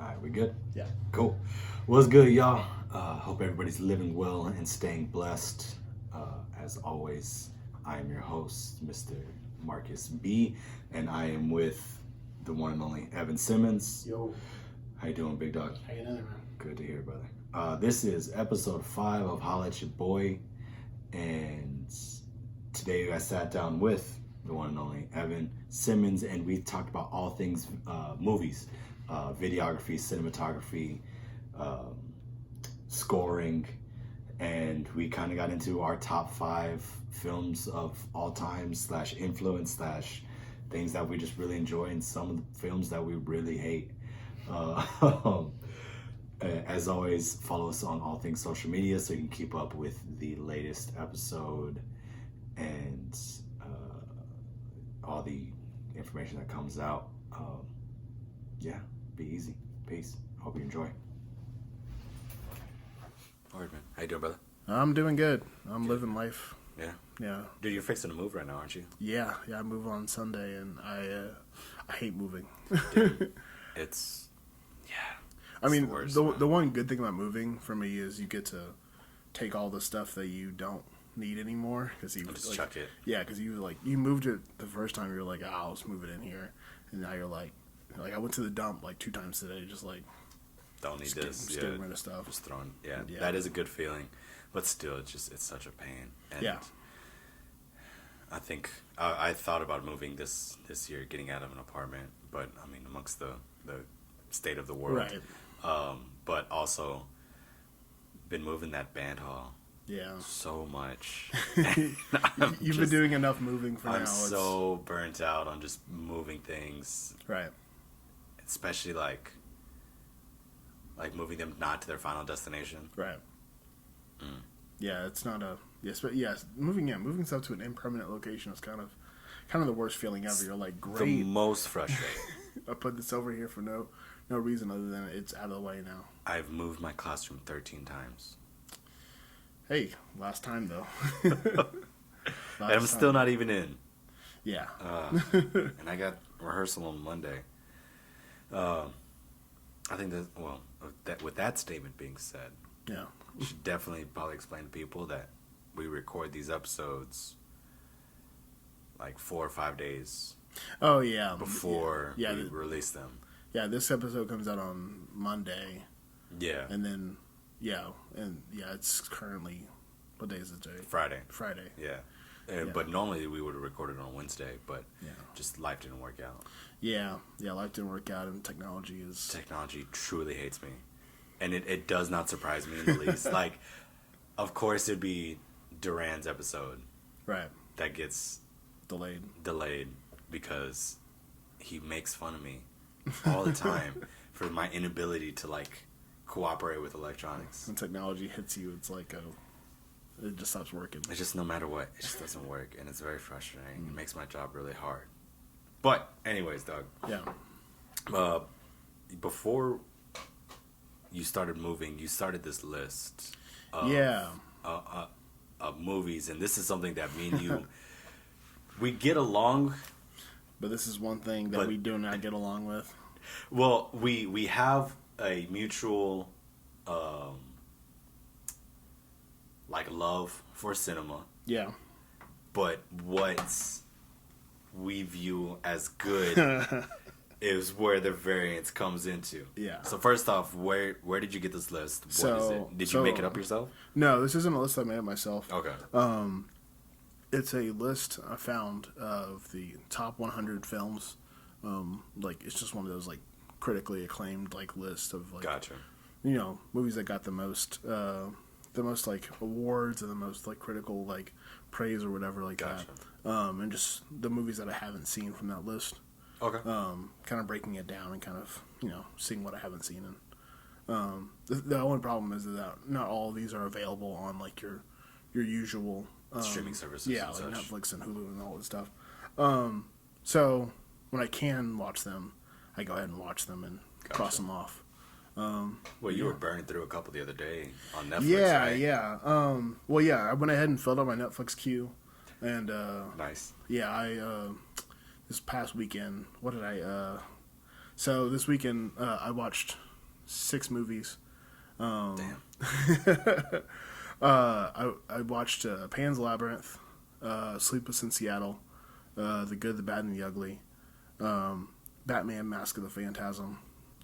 All right, we good? Yeah. Cool. What's good, y'all? Hope everybody's living well and staying blessed. As always, I am your host, Mr. Marcus B, and I am with the one and only Evan Simmons. Yo. How you doing, big dog? How you doing, man? Good to hear, brother. This is episode 5 of Holla at Your Boy, and today I sat down with the one and only Evan Simmons, and we talked about all things movies, videography, cinematography, scoring, and we kind of got into our top 5 films of all time / influence / things that we just really enjoy, and some of the films that we really hate. As always, follow us on all things social media so you can keep up with the latest episode and all the information that comes out. Yeah, be easy. Peace. Hope you enjoy. All right, man. How you doing, brother? I'm doing good. I'm living life. Yeah. Yeah. Dude, you're fixing to move right now, aren't you? Yeah. I move on Sunday, and I hate moving. Dude, it's I mean, the worst, the one good thing about moving for me is you get to take all the stuff that you don't need anymore because you just chuck it. Yeah, because you moved it the first time. You're like, oh, let's move it in here, and now you're like I went to the dump like 2 times today, just like don't need this. Getting rid of stuff. Just throwing. Yeah, that is a good feeling, but still, it's such a pain. And yeah. I think I thought about moving this year, getting out of an apartment, but I mean, amongst the state of the world, Right. But also been moving that band hall. Yeah. So much. You've been doing enough moving for now. I'm so burnt out on just moving things. Right. Especially like moving them not to their final destination. Right. Yeah, it's not a moving stuff to an impermanent location is kind of the worst feeling ever. You're like, great. The most frustrating. I put this over here for no reason other than it's out of the way now. I've moved my classroom 13 times. Hey, last time though. And I'm still not even in. Yeah. And I got rehearsal on Monday. I think with that statement being said, yeah, you should definitely probably explain to people that we record these episodes like 4 or 5 days. Oh yeah. Before we release them. Yeah, this episode comes out on Monday. Yeah. And then it's currently, what day is it today? Friday. Yeah. But normally we would have recorded on Wednesday, but just life didn't work out. Yeah, life didn't work out, and technology truly hates me, and it does not surprise me in the least. Like, of course it'd be Duran's episode, right, that gets delayed because he makes fun of me all the time for my inability to like cooperate with electronics. When technology hits you, it's like it just stops working. It's just no matter what, it just doesn't work, and it's very frustrating. It makes my job really hard. But anyways, Doug. Yeah. Before you started moving, you started this list. Of, of movies, and this is something that me and you we get along. But this is one thing that we do not get along with. Well, we have a mutual like love for cinema. Yeah. But what we view as good is where the variance comes into. Yeah. So first off, where did you get this list? What is it? Did you make it up yourself? No, this isn't a list I made up myself. Okay. It's a list I found of the top 100 films. It's just one of those like critically acclaimed like list of like Gotcha. Movies that got the most like awards and the most like critical like praise or whatever like Gotcha. that. And just the movies that I haven't seen from that list. Okay. Kind of breaking it down and kind of seeing what I haven't seen. And the only problem is that not all of these are available on like your usual streaming services. Yeah, and like such. Netflix and Hulu and all that stuff. So when I can watch them, I go ahead and watch them and cross them off. Well, you were burning through a couple the other day on Netflix, Yeah, right? yeah. I went ahead and filled out my Netflix queue, and Nice. Yeah, I this past weekend, what did I? So this weekend, I watched 6 movies. Damn. I watched Pan's Labyrinth, Sleepless in Seattle, The Good, the Bad, and the Ugly, Batman: Mask of the Phantasm.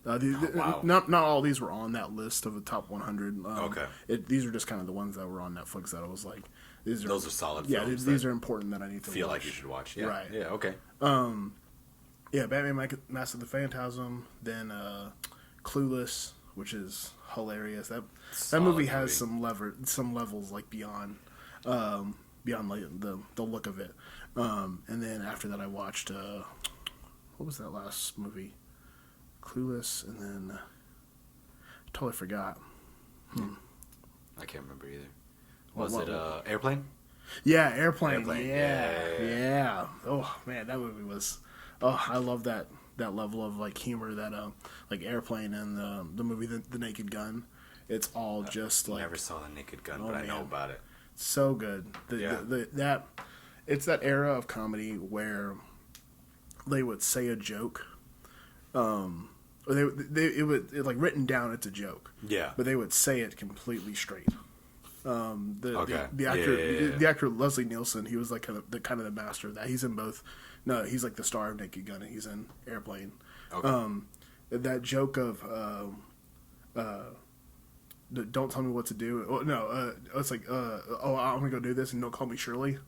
Wow. Not all these were on that list of the top 100. Okay. These are just kind of the ones that were on Netflix that I was like, Those are solid Yeah, films these are important that I need to feel watch. like you should watch. Yeah. Right. Yeah, okay. Yeah, Batman: Mask of the Phantasm, then Clueless, which is hilarious. That Solid movie has movie. some levels like beyond like the look of it. And then after that, I watched what was that last movie? Clueless, and then totally forgot. I can't remember either. Was it Airplane? Yeah, Airplane. Airplane, Yeah. Oh man, that movie was. Oh, I love that level of like humor that like Airplane and the movie the Naked Gun. It's all just like Never saw The Naked Gun, Oh, but I know man. about it. so good. It's that era of comedy where they would say a joke. Or it like written down. It's a joke. Yeah. But they would say it completely straight. Okay. The actor the actor Leslie Nielsen, he was like kind of the master of that. He's in both. No, he's like the star of Naked Gun, and he's in Airplane. Okay. That joke of don't tell me what to do. Oh, no, it's like oh, I'm gonna go do this, and don't call me Shirley.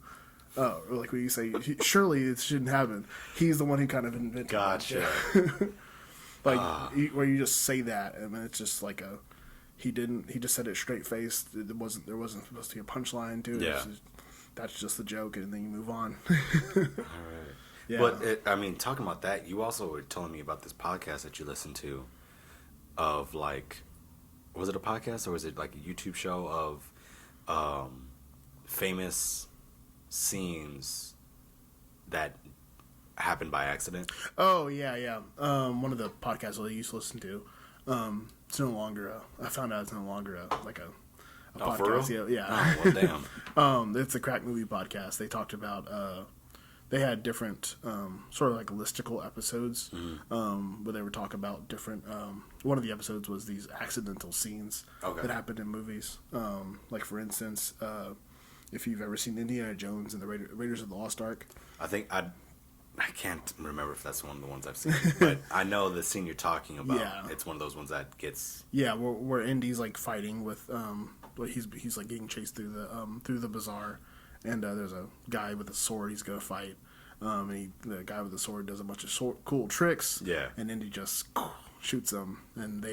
Or like when you say Shirley, it shouldn't happen. He's the one who kind of invented. Gotcha. Where you just say that, and then it's just like he just said it straight faced. There wasn't supposed to be a punchline to it. Yeah. That's just the joke, and then you move on. All right. Yeah. But, talking about that, you also were telling me about this podcast that you listened to of, like, was it a podcast or was it, like, a YouTube show of famous scenes that happened by accident? Oh, yeah. One of the podcasts that I used to listen to. It's no longer I found out it's no longer a podcast. For real? Yeah. Oh, well, damn. It's a Crack Movie podcast. They talked about they had different sort of like listicle episodes where they would talk about different one of the episodes was these accidental scenes that happened in movies. Like for instance, if you've ever seen Indiana Jones and the Raiders of the Lost Ark. I can't remember if that's one of the ones I've seen, but I know the scene you're talking about. Yeah. It's one of those ones that gets... Yeah, where Indy's like fighting with he's like getting chased through the bazaar, and there's a guy with a sword he's gonna fight, and the guy with the sword does a bunch of cool tricks. Yeah. And Indy just shoots him, and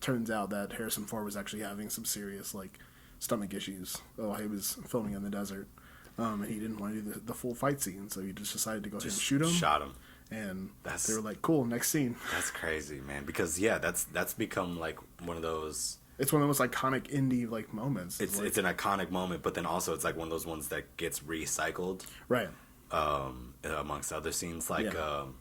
turns out that Harrison Ford was actually having some serious like stomach issues while he was filming in the desert. And he didn't want to do the full fight scene, so he just decided to go ahead and shoot him. Shot him. And they were like, cool, next scene. That's crazy, man. Because, yeah, that's become, like, one of those... It's one of the most iconic indie, like, moments. It's an iconic moment, but then also it's, like, one of those ones that gets recycled. Right. Amongst other scenes. Like, you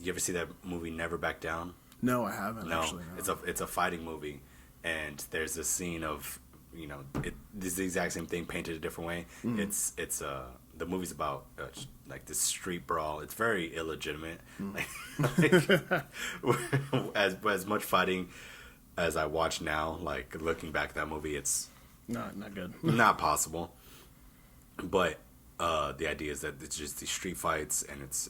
ever see that movie Never Back Down? No, I haven't, actually. No. It's a fighting movie, and there's this scene of... this is the exact same thing painted a different way. It's the movie's about like this street brawl. It's very illegitimate. Like, as much fighting as I watch now, like looking back at that movie, it's not good. Not possible. But the idea is that it's just these street fights, and it's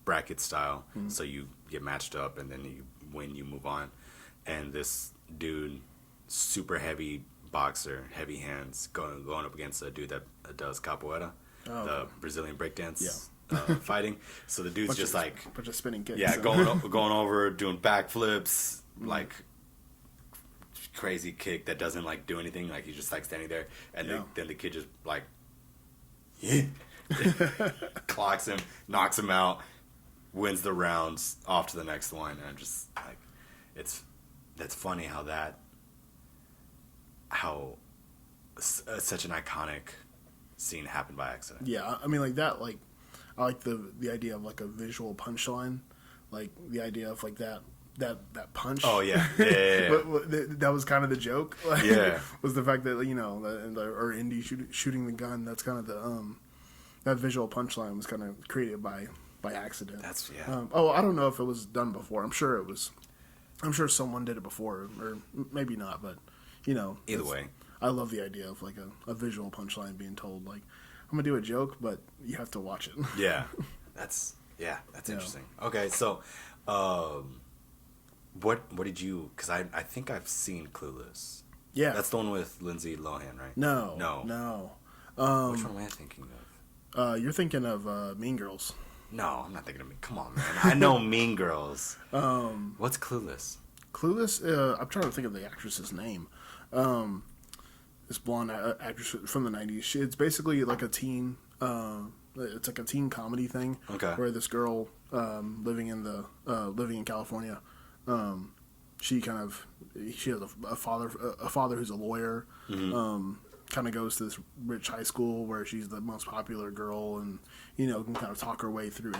bracket style. So you get matched up, and then you win, you move on. And this dude, super heavy boxer, heavy hands, going up against a dude that does capoeira, the Brazilian breakdance fighting. So the dude's just bunch of spinning kicks. Yeah, going over, doing backflips, like crazy kick that doesn't like do anything. Like he's just like standing there, and then the kid just like clocks him, knocks him out, wins the rounds, off to the next one. And I'm just like, that's funny how such an iconic scene happened by accident. Yeah, I mean, like that, like, I like the idea of, like, a visual punchline. Like, the idea of, like, that punch. Oh, yeah. But that was kind of the joke. Like, yeah. Was the fact that, or Indy shooting the gun, that's kind of the, that visual punchline was kind of created by by accident. That's I don't know if it was done before. I'm sure it was. I'm sure someone did it before, or maybe not. But either way, I love the idea of like a visual punchline being told. Like, I'm gonna do a joke, but you have to watch it. Yeah, that's interesting. Okay, so, what did you? Because I think I've seen Clueless. Yeah, that's the one with Lindsay Lohan, right? No. Which one am I thinking of? You're thinking of Mean Girls. No, I'm not thinking of me. Come on, man. I know Mean Girls. What's Clueless? Clueless. I'm trying to think of the actress's name. This blonde actress from the '90s. It's basically like a teen. It's like a teen comedy thing. Okay. Where this girl living in California, she has a father who's a lawyer. Mm-hmm. Kind of goes to this rich high school where she's the most popular girl, and can kind of talk her way through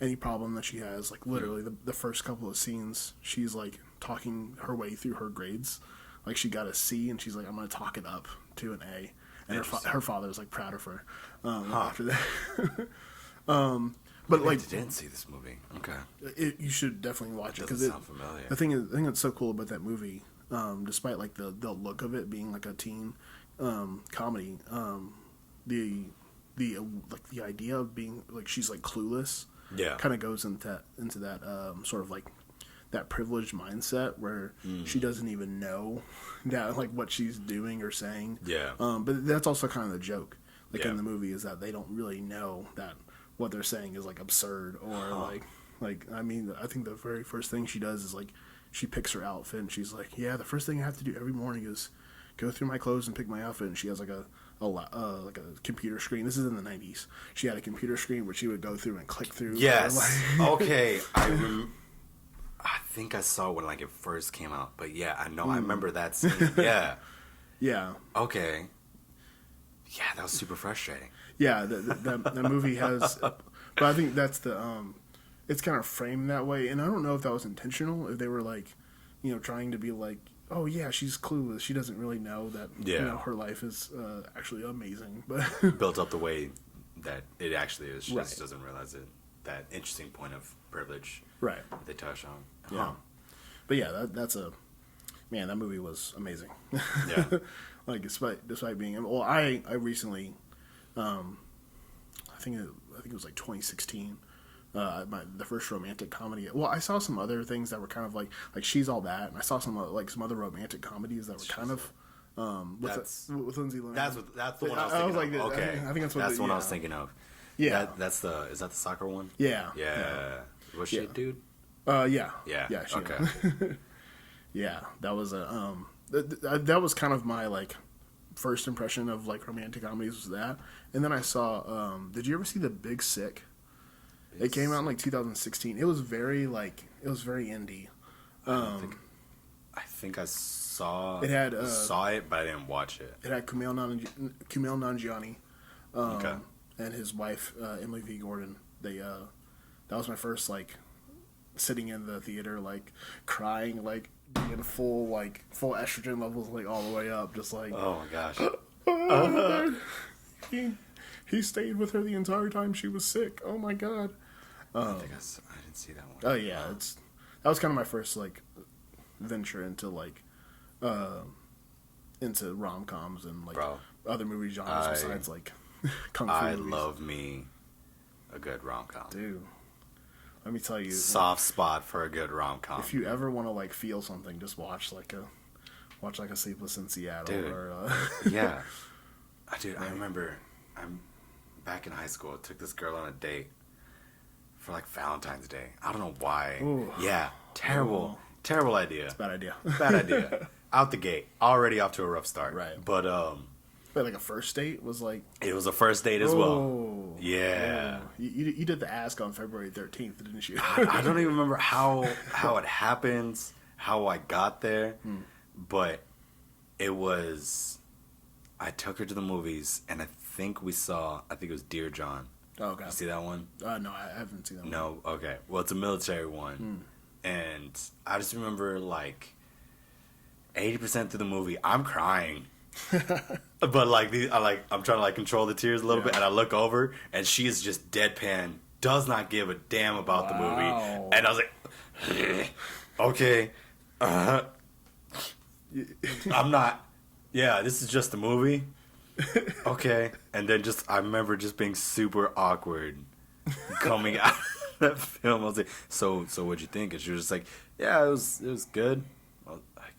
any problem that she has. Like literally, the first couple of scenes, she's like talking her way through her grades. Like she got a C, and she's like, "I'm gonna talk it up to an A." And her father's like proud of her after that. But I didn't see this movie. Okay, you should definitely watch it because it sounds familiar. The thing that's so cool about that movie, despite like the look of it being like a teen comedy, the idea of being like she's like clueless, kind of goes into that sort of like that privileged mindset where she doesn't even know that like what she's doing or saying. But that's also kind of the joke, like in the movie, is that they don't really know that what they're saying is like absurd or like I mean, I think the very first thing she does is like she picks her outfit and she's like, the first thing I have to do every morning is go through my clothes and pick my outfit. And she has like a computer screen. This is in the '90s. She had a computer screen where she would go through and click through. Yes. Okay. I think I saw it when like it first came out, but yeah, I know I remember that scene. Yeah. Yeah. Okay. Yeah, that was super frustrating. Yeah, that movie has, but I think that's it's kind of framed that way, and I don't know if that was intentional. If they were like, trying to be like, oh yeah, she's clueless. She doesn't really know that. Her life is actually amazing, but built up the way that it actually is. She just doesn't realize it. That interesting point of privilege, right? They touch on. Yeah, but yeah, that's that movie was amazing. Yeah, like despite being I recently, I think it was like 2016. The first romantic comedy. Well, I saw some other things that were kind of like She's All That, and I saw some other romantic comedies that were kind of with Lindsay Lohan. That's the one I was thinking of. Okay, I think that's the one I was thinking of. Yeah, is that the soccer one? Yeah. Was she a dude? Yeah. Okay. Yeah, that was that was kind of my like first impression of like romantic comedies was that, and then I saw. Did you ever see The Big Sick? It came out in like 2016. It was very indie. I think I saw it. Had saw it, but I didn't watch it. It had Kumail Nanjiani, okay, and his wife Emily V. Gordon. That was my first like sitting in the theater like crying like being full estrogen levels like all the way up, just like oh my gosh. He stayed with her the entire time she was sick. Oh my god. I didn't see that one. Oh yeah, that was kind of my first like venture into like into rom-coms and like other movie genres besides like kung fu movies. Love me a good rom-com. Dude, let me tell you, soft spot for a good rom-com. If you ever want to like feel something, just watch like a Sleepless in Seattle. Dude. Or yeah. Dude, I remember I'm back in high school. I took this girl on a date for like Valentine's Day. I don't know why. Ooh. Yeah, terrible idea. It's a bad idea. Bad idea. Out the gate, already off to a rough start. Right. But like a first date was like. It was a first date as well. Yeah. You did the ask on February 13th, didn't you? I don't even remember how it happens, how I got there, but it was. I took her to the movies, and I think it was Dear John. Oh, okay. You see that one? No, I haven't seen that one. No? Okay. Well, it's a military one. And I just remember, like, 80% through the movie, I'm crying. But, like, I'm trying to, like, control the tears a little bit, and I look over, and she is just deadpan does not give a damn about the movie. Wow. And I was like, okay, I'm not. Yeah, this is just a movie. Okay, and then I remember just being super awkward coming out of that film. I was like, so what'd you think? And she was just like, yeah, it was good. I was like,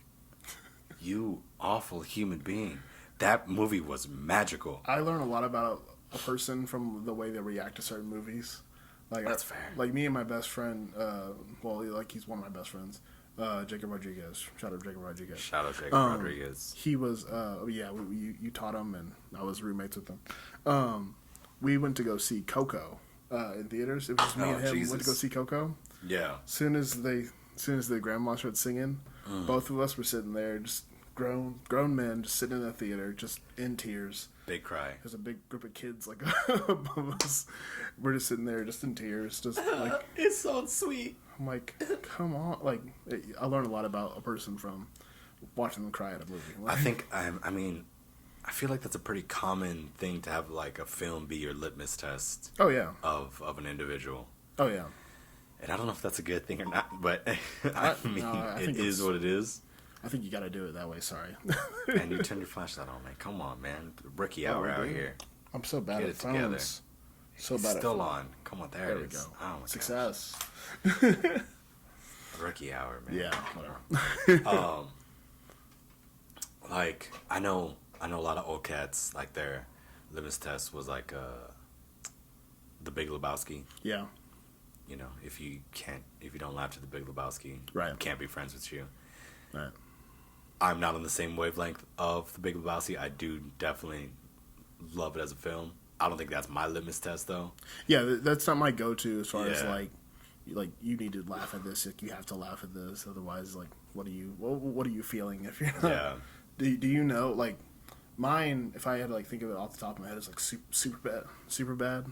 you awful human being. That movie was magical. I learn a lot about a person from the way they react to certain movies. Like That's fair. Like me and my best friend, he's one of my best friends, Jacob Rodriguez. Shout out Jacob Rodriguez. Shout out Jacob Rodriguez. He was, you taught him, and I was roommates with him. We went to go see Coco in theaters. It was me and him went to go see Coco. Yeah. Soon as the grandma started singing, both of us were sitting there, just grown men, just sitting in the theater, just in tears. Big cry. There's a big group of kids like above us. We're just sitting there, just in tears, just like It's so sweet. I'm like, come on! Like, I learned a lot about a person from watching them cry at a movie. Like, I think I feel like that's a pretty common thing to have like a film be your litmus test. Oh yeah. Of an individual. Oh yeah. And I don't know if that's a good thing or not, but I think it is what it is. I think you got to do it that way. Sorry. And you turn your flashlight on, man. Come on, man. Rookie hour out here. I'm so bad Get at it together. phones. So It's bad still at on. Come on, there There it we is. go. Oh my Success. gosh. Rookie hour, man. Yeah. Whatever. Like I know a lot of old cats. Like their litmus test was like the Big Lebowski. Yeah. You know, if you don't laugh at the Big Lebowski, Right. can't be friends with you. Right. I'm not on the same wavelength of the Big Lebowski. I do definitely love it as a film. I don't think that's my litmus test though. Yeah, that's not my go-to as far as Yeah. like you need to laugh at this. Like, you have to laugh at this, otherwise, like, what are you feeling if you're not? Yeah. Do you know, like, mine? If I had to like think of it off the top of my head, is like super bad.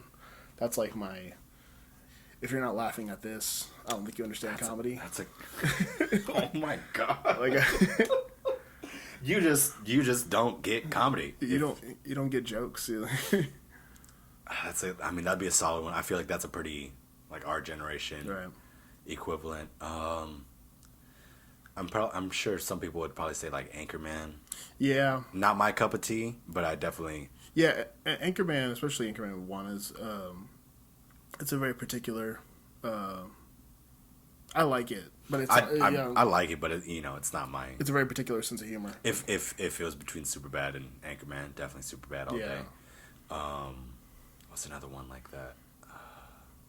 That's like my. If you're not laughing at this, I don't think you understand comedy. That's oh my god! Like, you just don't get comedy. you don't get jokes. That's it. I mean, that'd be a solid one. I feel like that's a pretty like our generation Right. equivalent. I'm sure some people would probably say like Anchorman. Yeah. Not my cup of tea, but I definitely. Yeah, Anchorman, especially Anchorman 1, is it's a very particular. I like it, but it's I like it, but it's not my. it's a very particular sense of humor. If it was between Superbad and Anchorman, definitely Superbad all day. What's another one like that?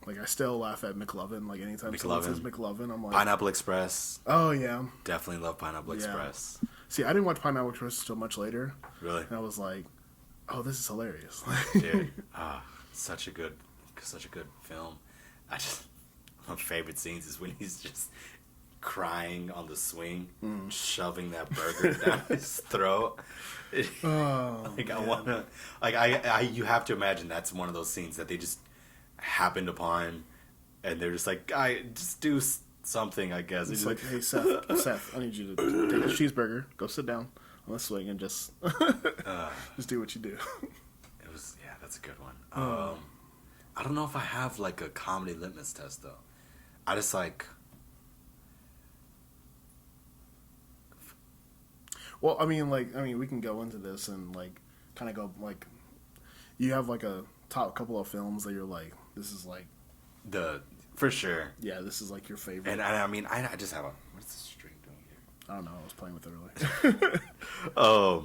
Like, I still laugh at McLovin. Like, anytime someone says McLovin, I'm like, Pineapple Express. oh yeah. Definitely love Pineapple Express. See, I didn't watch Pineapple Express until much later, Really? and I was like, oh, this is hilarious. Dude, such a good film. My favorite scenes is when he's just crying on the swing, shoving that burger down his throat. Oh, Like, I wanna, like, I you have to imagine that's one of those scenes that they just happened upon, and they're just like, "Guy, just do something." I guess it's like, hey Seth, I need you to take a cheeseburger, go sit down on the swing, and just just do what you do. It was that's a good one. I don't know if I have like a comedy litmus test though. I just like. Well, I mean, we can go into this and like kind of go like, you have like a top couple of films that you're like, this is like For sure. Yeah, this is like your favorite. And I mean, I just have what's the string doing here? I don't know. I was playing with it earlier.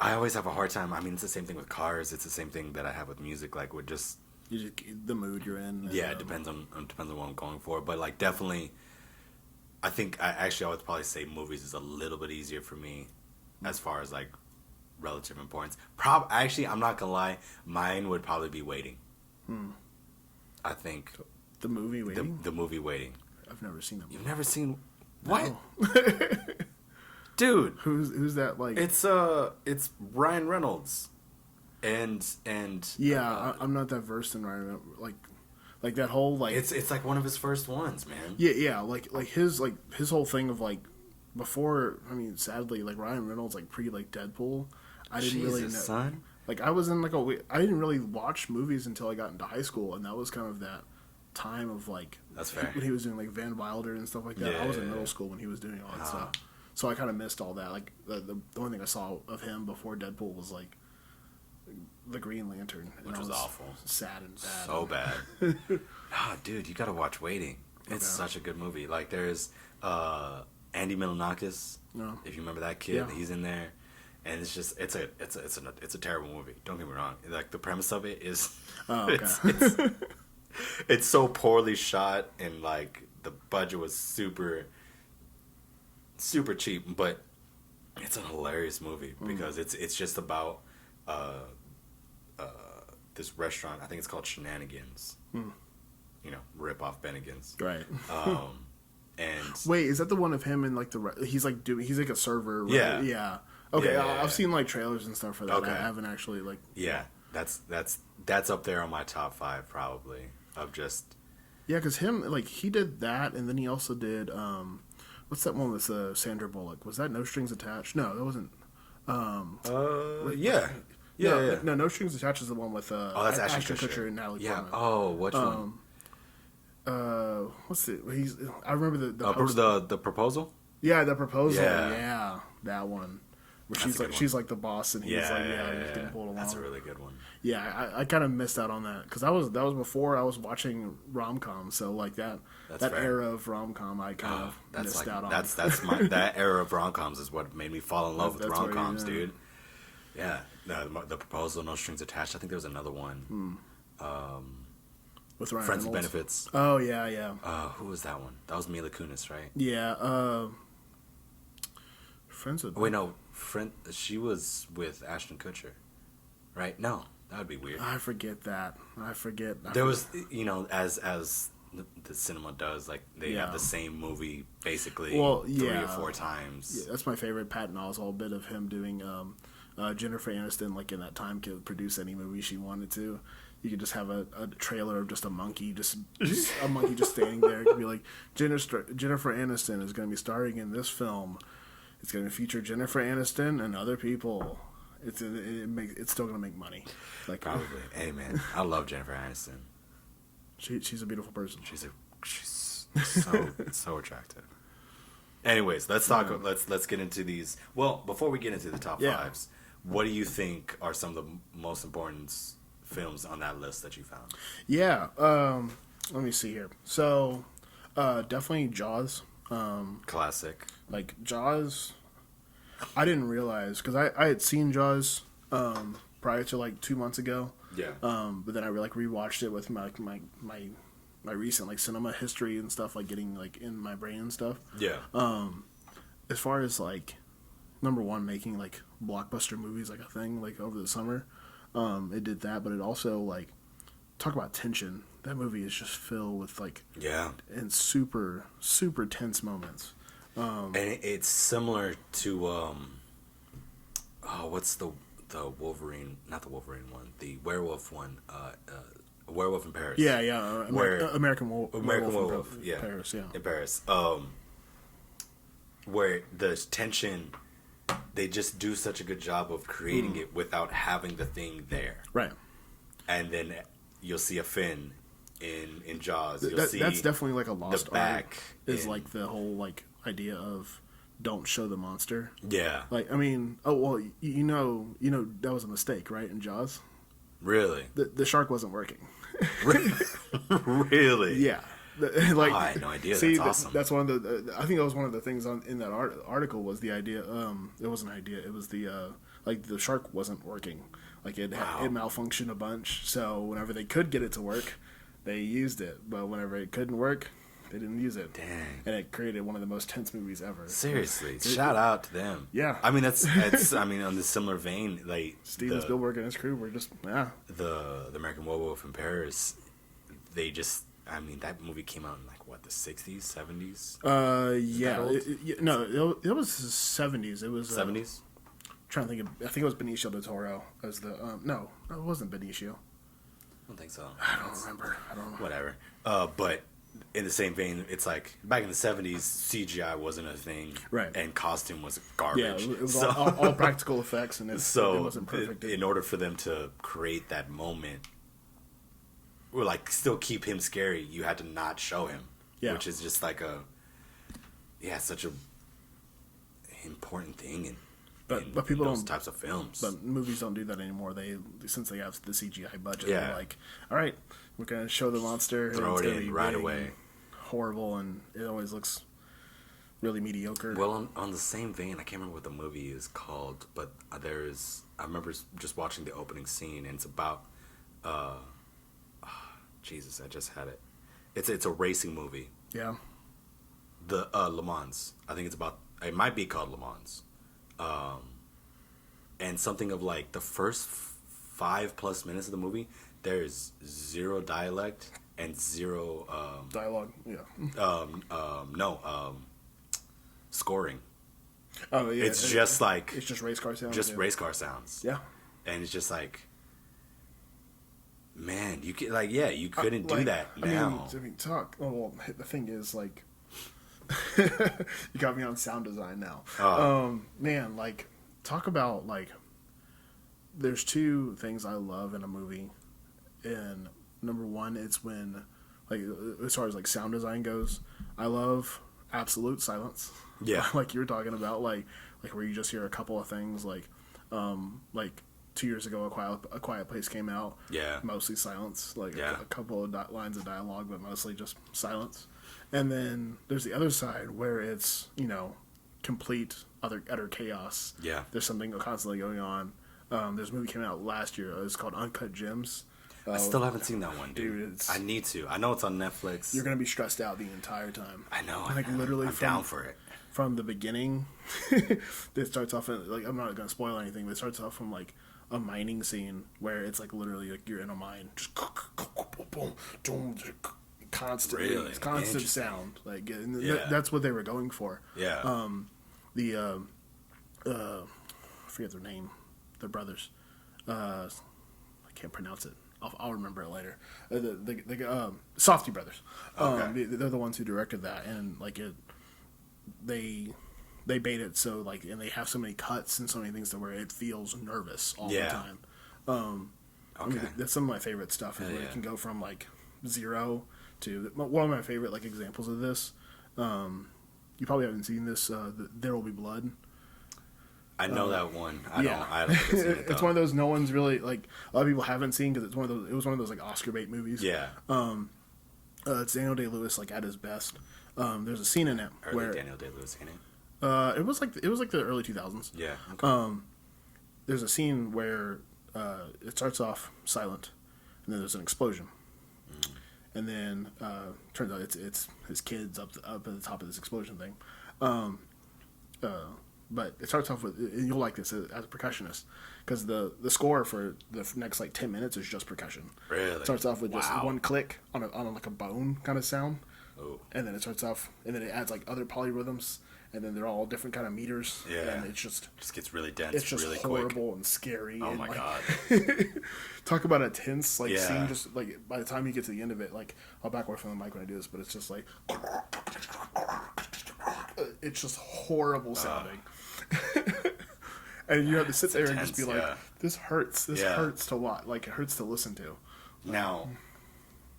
I always have a hard time. I mean, it's the same thing with cars. It's the same thing that I have with music. Like, with just the mood you're in. Yeah, it depends on what I'm going for. But like, definitely, I think I would probably say movies is a little bit easier for me, as far as like relative importance. Actually, I'm not gonna lie. Mine would probably be Waiting. I think the movie Waiting. The movie Waiting. I've never seen that movie. You've never seen what? No. Dude, who's that? Like, it's Ryan Reynolds, and yeah, I'm not that versed in Ryan Reynolds. Like that whole like it's like one of his first ones, man. Yeah, like his whole thing of like before. I mean, sadly, like Ryan Reynolds, like pre like Deadpool, I didn't really know. Son. like I was in like I didn't really watch movies until I got into high school, and that was kind of that time of like That's fair. when he was doing like Van Wilder and stuff like that. Yeah, I was in yeah, middle yeah. school when he was doing all that stuff, so I kind of missed all that. Like the only thing I saw of him before Deadpool was like the Green Lantern, and Which I was awful. sad and bad. So bad. Oh, dude, you gotta watch Waiting. It's such a good movie. Like there's Andy Milonakis. No. If you remember that kid, Yeah. he's in there, and it's just it's a terrible movie. Don't get me wrong. Like the premise of it is, Oh, okay. it's so poorly shot, and like the budget was super cheap, but it's a hilarious movie because it's just about this restaurant. I think it's called Shenanigans. You know, rip off Bennigan's. Right. And Wait, is that the one of him and like he's like a server? Right? Yeah. Yeah. Okay, Yeah. I've seen like trailers and stuff for that. Okay. I haven't actually like. yeah, that's up there on my top 5 probably of just. Yeah, because him like he did that, and then he also did what's that one with Sandra Bullock? Was that No Strings Attached? No, that wasn't. Yeah. Yeah. No Strings Attached is the one with That's Ashton Kutcher Kutcher and Natalie Yeah. Portman. Oh, which one? What's it? I remember the The proposal. Yeah, the proposal. Yeah. Yeah, that one. Where That's she's a good like one. she's like the boss, and he's he's getting pulled along. That's a really good one. Yeah, I kind of missed out on that because that was before I was watching rom com. So like that That's fair. era of rom com, I kind of That's missed like out on. that's my that era of rom coms is what made me fall in love with That's rom where coms, you- dude. Yeah, the proposal, No Strings Attached. I think there was another one. with Ryan Friends with Reynolds. Benefits. Oh yeah. Who was that one? That was Mila Kunis, right? Yeah. Friends with. Wait, no, she was with Ashton Kutcher, right? No, that would be weird. I forget that. There was, you know, as the cinema does, like they Yeah. have the same movie basically Well, 3 yeah. or 4 times. Yeah, that's my favorite Patton Oswalt bit of him doing Jennifer Aniston, like in that time, could produce any movie she wanted to. You could just have a trailer of just a monkey, just a monkey just standing there. It could be like Jennifer Aniston is going to be starring in this film. It's going to feature Jennifer Aniston and other people. It's still going to make money. Like Probably. Hey man, I love Jennifer Aniston. she's a beautiful person. She's so attractive. Anyways, let's talk. Let's get into these. Well, before we get into the top Yeah. 5s, what do you think are some of the most important films on that list that you found? Yeah. Let me see here. So, definitely Jaws. Classic. Like Jaws, I didn't realize because I had seen Jaws prior to like 2 months ago. Yeah. But then I like rewatched it with my recent like cinema history and stuff, like getting like in my brain and stuff. Yeah. As far as like number one, making like blockbuster movies like a thing like over the summer, it did that, but it also like talk about tension. That movie is just filled with like Yeah. and super tense moments. And it's similar to what's the Wolverine, not the Wolverine one, the werewolf one, Werewolf in Paris. Yeah, American Werewolf, in yeah, Paris, yeah. in Paris. Where the tension, they just do such a good job of creating it without having the thing there. Right. And then you'll see a fin in Jaws. You'll see That's definitely like a lost the back art. Is in- like the whole like idea of don't show the monster. Yeah, Like I mean, oh well, you know that was a mistake, right? In Jaws, really, the shark wasn't working. really. Yeah. Like, I had no idea. See, That's awesome. That's one of the. I think that was one of the things in that article was the idea. It wasn't an idea. It was the like the shark wasn't working. Like it malfunctioned a bunch. So whenever they could get it to work, they used it. But whenever it couldn't work, they didn't use it. Dang. And it created one of the most tense movies ever. Seriously, shout out to them. Yeah. I mean that's I mean on the similar vein, like Steven Spielberg and his crew were just the American Werewolf in Paris. They just, I mean, that movie came out in like what, the 60s, 70s, yeah. old? No, it was the 70s. It was 70s. Trying to think of. I think it was Benicio del Toro as the. No, it wasn't Benicio. I don't think so. I don't remember. I don't know. Whatever. But in the same vein, it's like back in the 70s, CGI wasn't a thing, Right. And costume was Yeah, garbage. it was So, all practical effects, and it wasn't perfect. in order for them to create that moment, or like still keep him scary, you had to not show him, which is just like such a important thing in people those don't types of films. But movies don't do that anymore. Since they have the CGI budget, Yeah. they're like, all right, we're gonna show the monster, Throw and it it's gonna in be right big away. and horrible, and it always looks really mediocre. Well, on the same vein, I can't remember what the movie is called, but I remember just watching the opening scene, and it's about, Jesus, I just had it. It's a racing movie. Yeah. The Le Mans. I think it might be called Le Mans. And something of like the first 5+ minutes of the movie, there's zero dialect and zero Dialogue. Yeah. Scoring. Oh yeah. It's just like it's just race car sounds. race car sounds. Yeah. And it's just like, man, you couldn't do that now. I mean, talk. Oh, well, the thing is, like, you got me on sound design now. Man, like, talk about like. There's two things I love in a movie, and number one, it's when, like, as far as like sound design goes, I love absolute silence. Yeah. Like you were talking about, like where you just hear a couple of things, like 2 years ago, A Quiet Place came out. Yeah. Mostly silence, like Yeah. a couple of lines of dialogue, but mostly just silence. And then there's the other side where it's, complete utter chaos. Yeah. There's something constantly going on. There's a movie came out last year. It's called Uncut Gems. I still haven't seen that one, dude. Dude, I need to. I know it's on Netflix. You're gonna be stressed out the entire time. I know. Like literally, I'm down for it. From the beginning, it starts off in, like, I'm not gonna spoil anything, but it starts off from like a mining scene where it's like literally like you're in a mine, just constant, Really? constant sound. Like, and Yeah. that's what they were going for. Yeah. I forget their name. They're brothers. I can't pronounce it. I'll remember it later. The Softy brothers. Okay. They're the ones who directed that, and like it, they bait it so like, and they have so many cuts and so many things to where it feels nervous all the time. I mean, that's some of my favorite stuff. Is where it can go from like zero to one of my favorite like examples of this. You probably haven't seen this. There Will Be Blood. I know that one. I don't seen it, it's one of those no one's really like a lot of people haven't seen because it's one of those. It was one of those like Oscar bait movies. Yeah. It's Daniel Day-Lewis like at his best. There's a scene in it where Daniel Day-Lewis in it. it was like the early 2000s. Yeah. Okay. There's a scene where it starts off silent, and then there's an explosion, and then turns out it's his kids up at the top of this explosion thing. But it starts off with, you'll like this as a percussionist, because the score for the next like 10 minutes is just percussion. Really? It starts off with just one click on like a bone kind of sound. Oh. And then it starts off, and then it adds like other polyrhythms, and then they're all different kind of meters. Yeah. And it's just gets really dense. it's just really horrible quick. and scary. Oh and, my like, god. talk about a tense like Yeah. scene. Just like by the time you get to the end of it, like I'll back away from the mic when I do this, but it's just like it's just horrible sounding. And you have to sit there and just be like, "This hurts. This hurts to watch. Like it hurts to listen to." Now,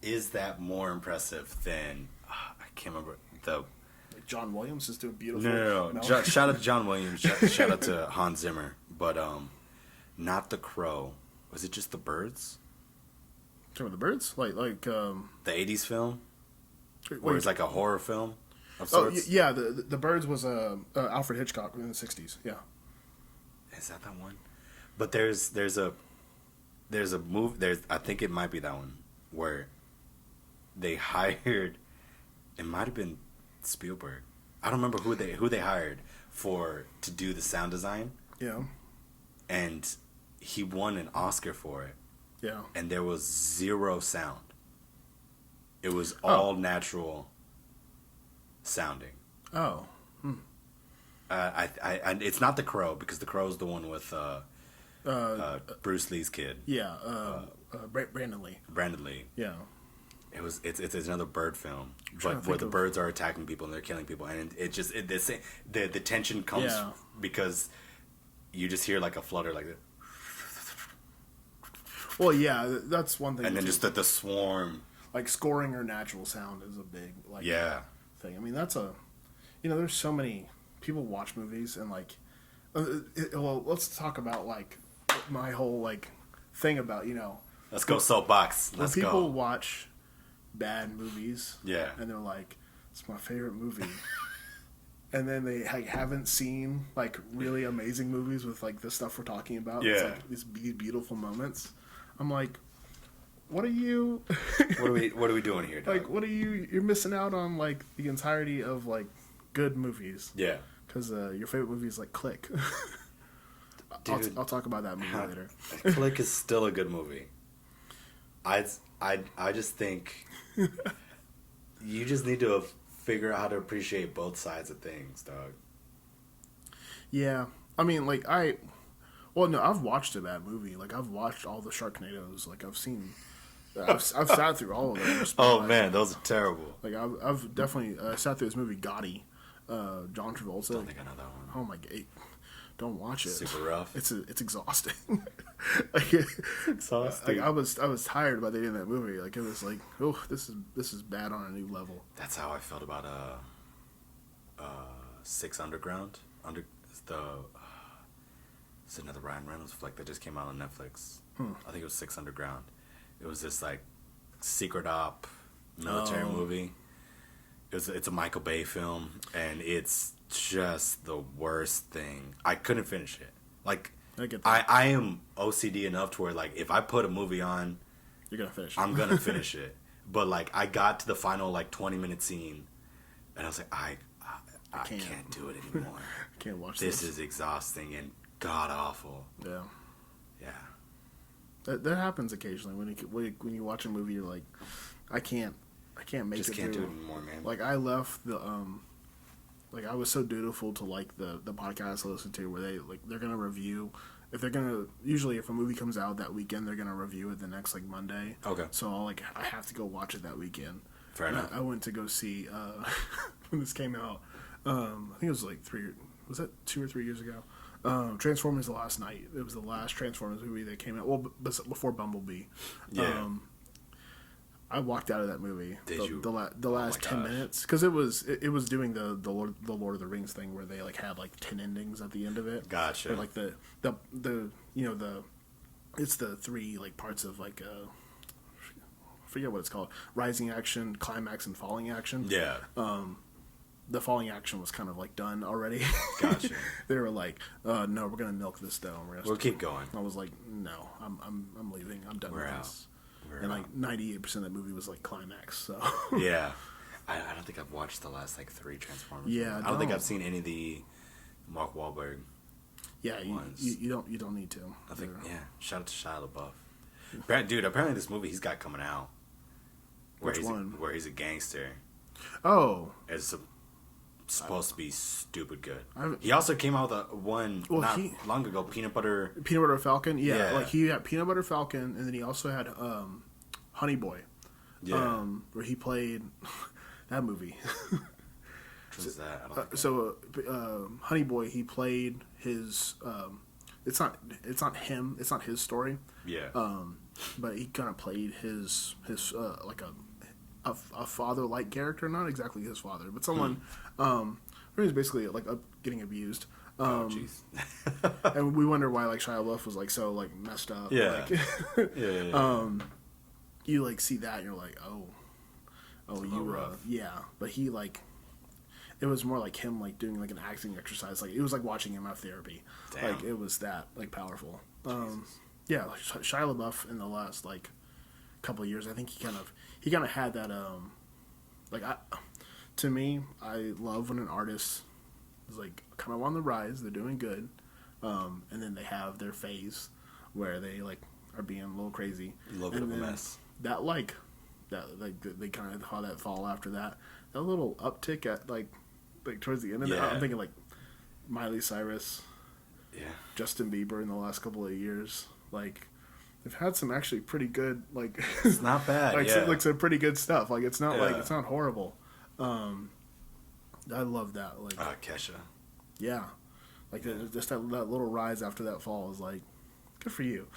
is that more impressive than I can't remember the? Like John Williams is doing beautiful. No. Shout out to John Williams. Shout out to Hans Zimmer. But not The Crow. Was it just The Birds? Talking about the birds, like The '80s film, wait, where it's like a horror film of oh sorts. yeah, the birds was Alfred Hitchcock in the '60s. Yeah. Is that one? But there's a move. I think it might be that one where they hired. It might have been Spielberg. I don't remember who they hired to do the sound design. Yeah. And he won an Oscar for it. Yeah. And there was zero sound. It was all natural sounding. Oh. It's not The Crow, because The Crow's the one with Bruce Lee's kid. Yeah. Brandon Lee. Brandon Lee. Yeah. It's another bird film, trying but to where think the of- birds are attacking people and they're killing people, and the tension comes Yeah. because you just hear like a flutter like that, Well, yeah, that's one thing. and then too. just the swarm. Like scoring or natural sound is a big like Yeah, thing. I mean, that's a there's so many people watch movies and like well, let's talk about like my whole like thing about let's go soapbox. Let's when people go. watch bad movies, Yeah. and they're like, it's my favorite movie. And then they like haven't seen like really amazing movies with like the stuff we're talking about. It's Yeah. like these beautiful moments. I'm like, what are you? What are we doing here, dog? Like, what are you? You're missing out on like the entirety of like good movies. Yeah. Because your favorite movie is like Click. Dude. I'll talk about that movie later. Click is still a good movie. I just think you just need to figure out how to appreciate both sides of things, dog. Yeah, I mean, like no, I've watched a bad movie. Like I've watched all the Sharknadoes. Like I've sat through all of them. Oh man, those are terrible. Like I've definitely sat through this movie Gotti, John Travolta. I don't think I know that one. Oh my god, don't watch it. Super rough. It's exhausting. like, Exhausting. Like I was tired by the end of that movie. Like it was like, oh, this is bad on a new level. That's how I felt about Six Underground. It's another Ryan Reynolds flick that just came out on Netflix. I think it was Six Underground. It was this like secret op military movie. It's a Michael Bay film, and it's just the worst thing. I couldn't finish it. Like I get that. I am OCD enough to where like if I put a movie on, You're gonna finish. I'm gonna finish it. But like I got to the final like 20-minute scene, and I was like, I can't do it anymore. I can't watch This is exhausting and god awful. Yeah. Yeah. That happens occasionally when you watch a movie. You're like, I can't make Just it can't do through. it anymore, man. Like I left the like I was so dutiful to like the podcast I listen to where they're gonna review if a movie comes out that weekend they're gonna review it the next like Monday. Okay. So I have to go watch it that weekend. Fair And enough. I went to go see when this came out. I think it was like 2 or 3 years ago. Transformers: The Last Night. It was the last Transformers movie that came out. Well, before Bumblebee. Yeah. I walked out of that movie. Did you? The last 10 gosh. minutes because it was doing the Lord of the Rings thing where they like had like 10 endings at the end of it. Gotcha. Or like the it's the 3 like parts of like I forget what it's called, rising action, climax, and falling action. Yeah. The falling action was kind of like done already. Gotcha. They were like, no, we're gonna milk this down. We'll keep going. I was like, no, I'm leaving. I'm done We're with out. this. We're And out. like 98% of that movie was like climax. So Yeah. I don't think I've watched the last like 3 Transformers. Yeah, movies. I don't think don't. I've seen any of the Mark Wahlberg. yeah, Ones. you don't need to. I think They're- yeah. Shout out to Shia LaBeouf. Dude, apparently this movie he's got coming out. Which one? Where he's a gangster. Oh, It's supposed to be stupid good. haven't- He also came out with one Well, not he- long ago, Peanut Butter. Peanut Butter Falcon. Yeah, Yeah. like he had Peanut Butter Falcon, and then he also had Honey Boy. Yeah. Where he played that movie. Which was that? I don't think So, Honey Boy, he played his. It's not him. It's not his story. yeah. But he kind of played his like a father-like character, not exactly his father, but someone who's basically like getting abused. Oh jeez. And we wonder why like Shia LaBeouf was like so like messed up. Yeah. Like, yeah. you like see that and you're like, oh you rough. yeah. But he like it was more like him like doing like an acting exercise. Like it was like watching him have therapy. Damn. Like it was that like powerful. Yeah, like Shia LaBeouf in the last like couple of years, I think he kind of had that like to me, I love when an artist is like kind of on the rise, they're doing good, and then they have their phase where they like are being a little crazy, A little bit and of a then mess. That like they kind of how that fall after that little uptick at like towards the end of it. Yeah. I'm thinking like Miley Cyrus, Yeah. Justin Bieber in the last couple of years, like they've had some actually pretty good like It's not bad. like Yeah. some pretty good stuff. Like it's not like Yeah. it's not horrible. I love that. Like Kesha. yeah, like just that little rise after that fall is like good for you.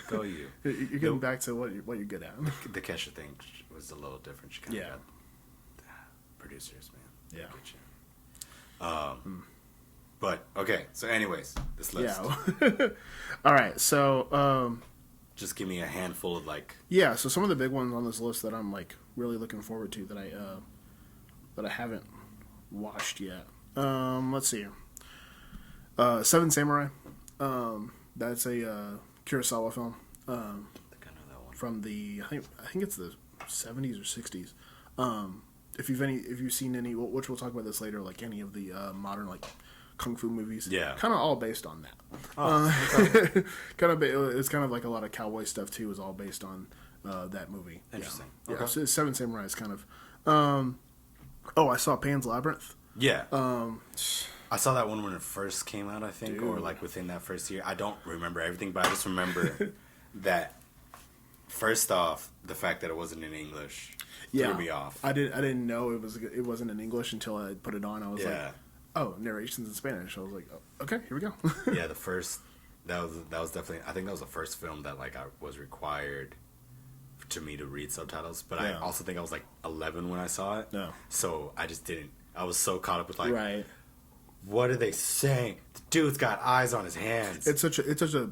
Go you. You're getting back to what you're good at. The Kesha thing was a little different. She kind of Yeah. got producers, man. Yeah. Get you. But okay. So, anyways, this list. Yeah. All right. So Just give me a handful of like. yeah. So some of the big ones on this list that I'm like really looking forward to that I haven't watched yet. Let's see here. Seven Samurai. That's a Kurosawa film. I think I know that one. From the I think it's the 70s or 60s. If you've seen any, which we'll talk about this later, like any of the modern like kung fu movies, Yeah. kind of all based on that. Oh, It's kind of like a lot of cowboy stuff too. Is all based on that movie. Interesting. Yeah. Okay. So Seven Samurai is kind of. I saw Pan's Labyrinth. Yeah. I saw that one when it first came out, I think, or Dude. like within that first year. I don't remember everything, but I just remember that. First off, the fact that it wasn't in English threw me off. I didn't know it wasn't in English until I put it on. I was like, Yeah. oh, narrations in Spanish. I was like, oh, okay, here we go. Yeah, that was definitely. I think that was the first film that like I was required to me to read subtitles. But I Yeah. also think I was like 11 when I saw it. No. So I just didn't. I was so caught up with like, Right. what are they saying? The dude's got eyes on his hands. It's such a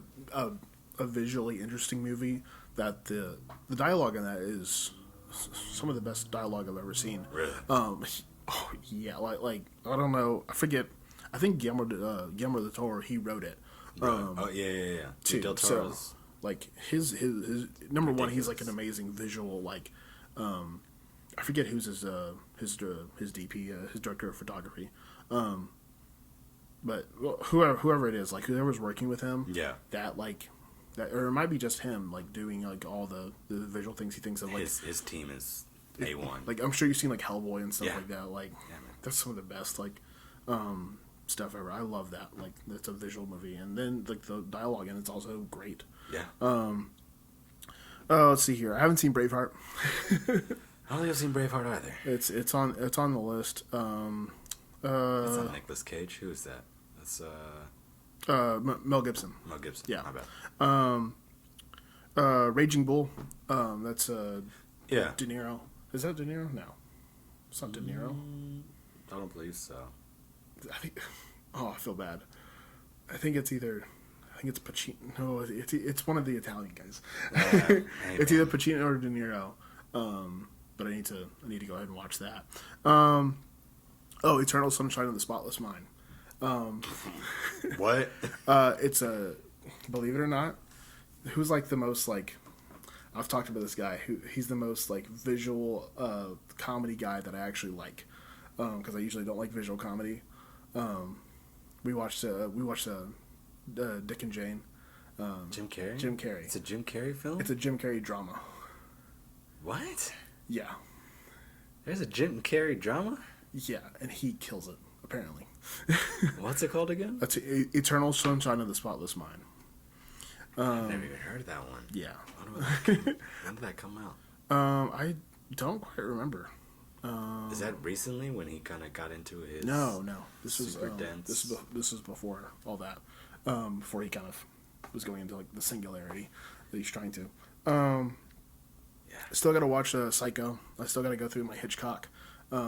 visually interesting movie that the dialogue in that is some of the best dialogue I've ever seen. Really? Oh yeah, like I don't know, I forget. I think Guillermo del Toro, he wrote it. Oh yeah. Too. Del So, Toro's. like his number one, he's like Ridiculous. an amazing visual like. I forget who's his DP, his director of photography. But whoever it is, like whoever's working with him, Yeah. that like that, or it might be just him, like doing like all the visual things he thinks of, like His team is A1. like I'm sure you've seen like Hellboy and stuff Yeah. like that. Like Yeah, man. that's some of the best like stuff ever. I love that. Like it's a visual movie, and then like the dialogue in it's also great. Yeah. Let's see here. I haven't seen Braveheart. I don't think I've seen Braveheart either. It's on the list. That's not Nicolas Cage. Who is that? That's Mel Gibson. Mel Gibson. Yeah. My bad. Raging Bull. That's Yeah. De Niro. Is that De Niro? No, it's not De Niro. I don't believe so. I think. Oh, I feel bad. I think it's Pacino. No, it's one of the Italian guys. It's either Pacino or De Niro. But I need to go ahead and watch that. Eternal Sunshine of the Spotless Mind. What? It's believe it or not, who's like the most like, I've talked about this guy he's the most like visual comedy guy that I actually like, because I usually don't like visual comedy. We watched Dick and Jane. Jim Carrey? Jim Carrey. It's a Jim Carrey film? It's a Jim Carrey drama. What? Yeah. There's a Jim Carrey drama? Yeah, and he kills it, apparently. What's it called again? That's Eternal Sunshine of the Spotless Mind. I've never even heard of that one. Yeah. When did that come out? I don't quite remember. Is that recently when he kind of got into his... No. This was super dense... This was before all that. Before he kind of was going into like the singularity that he's trying to. Yeah. Still got to watch Psycho. I still got to go through my Hitchcock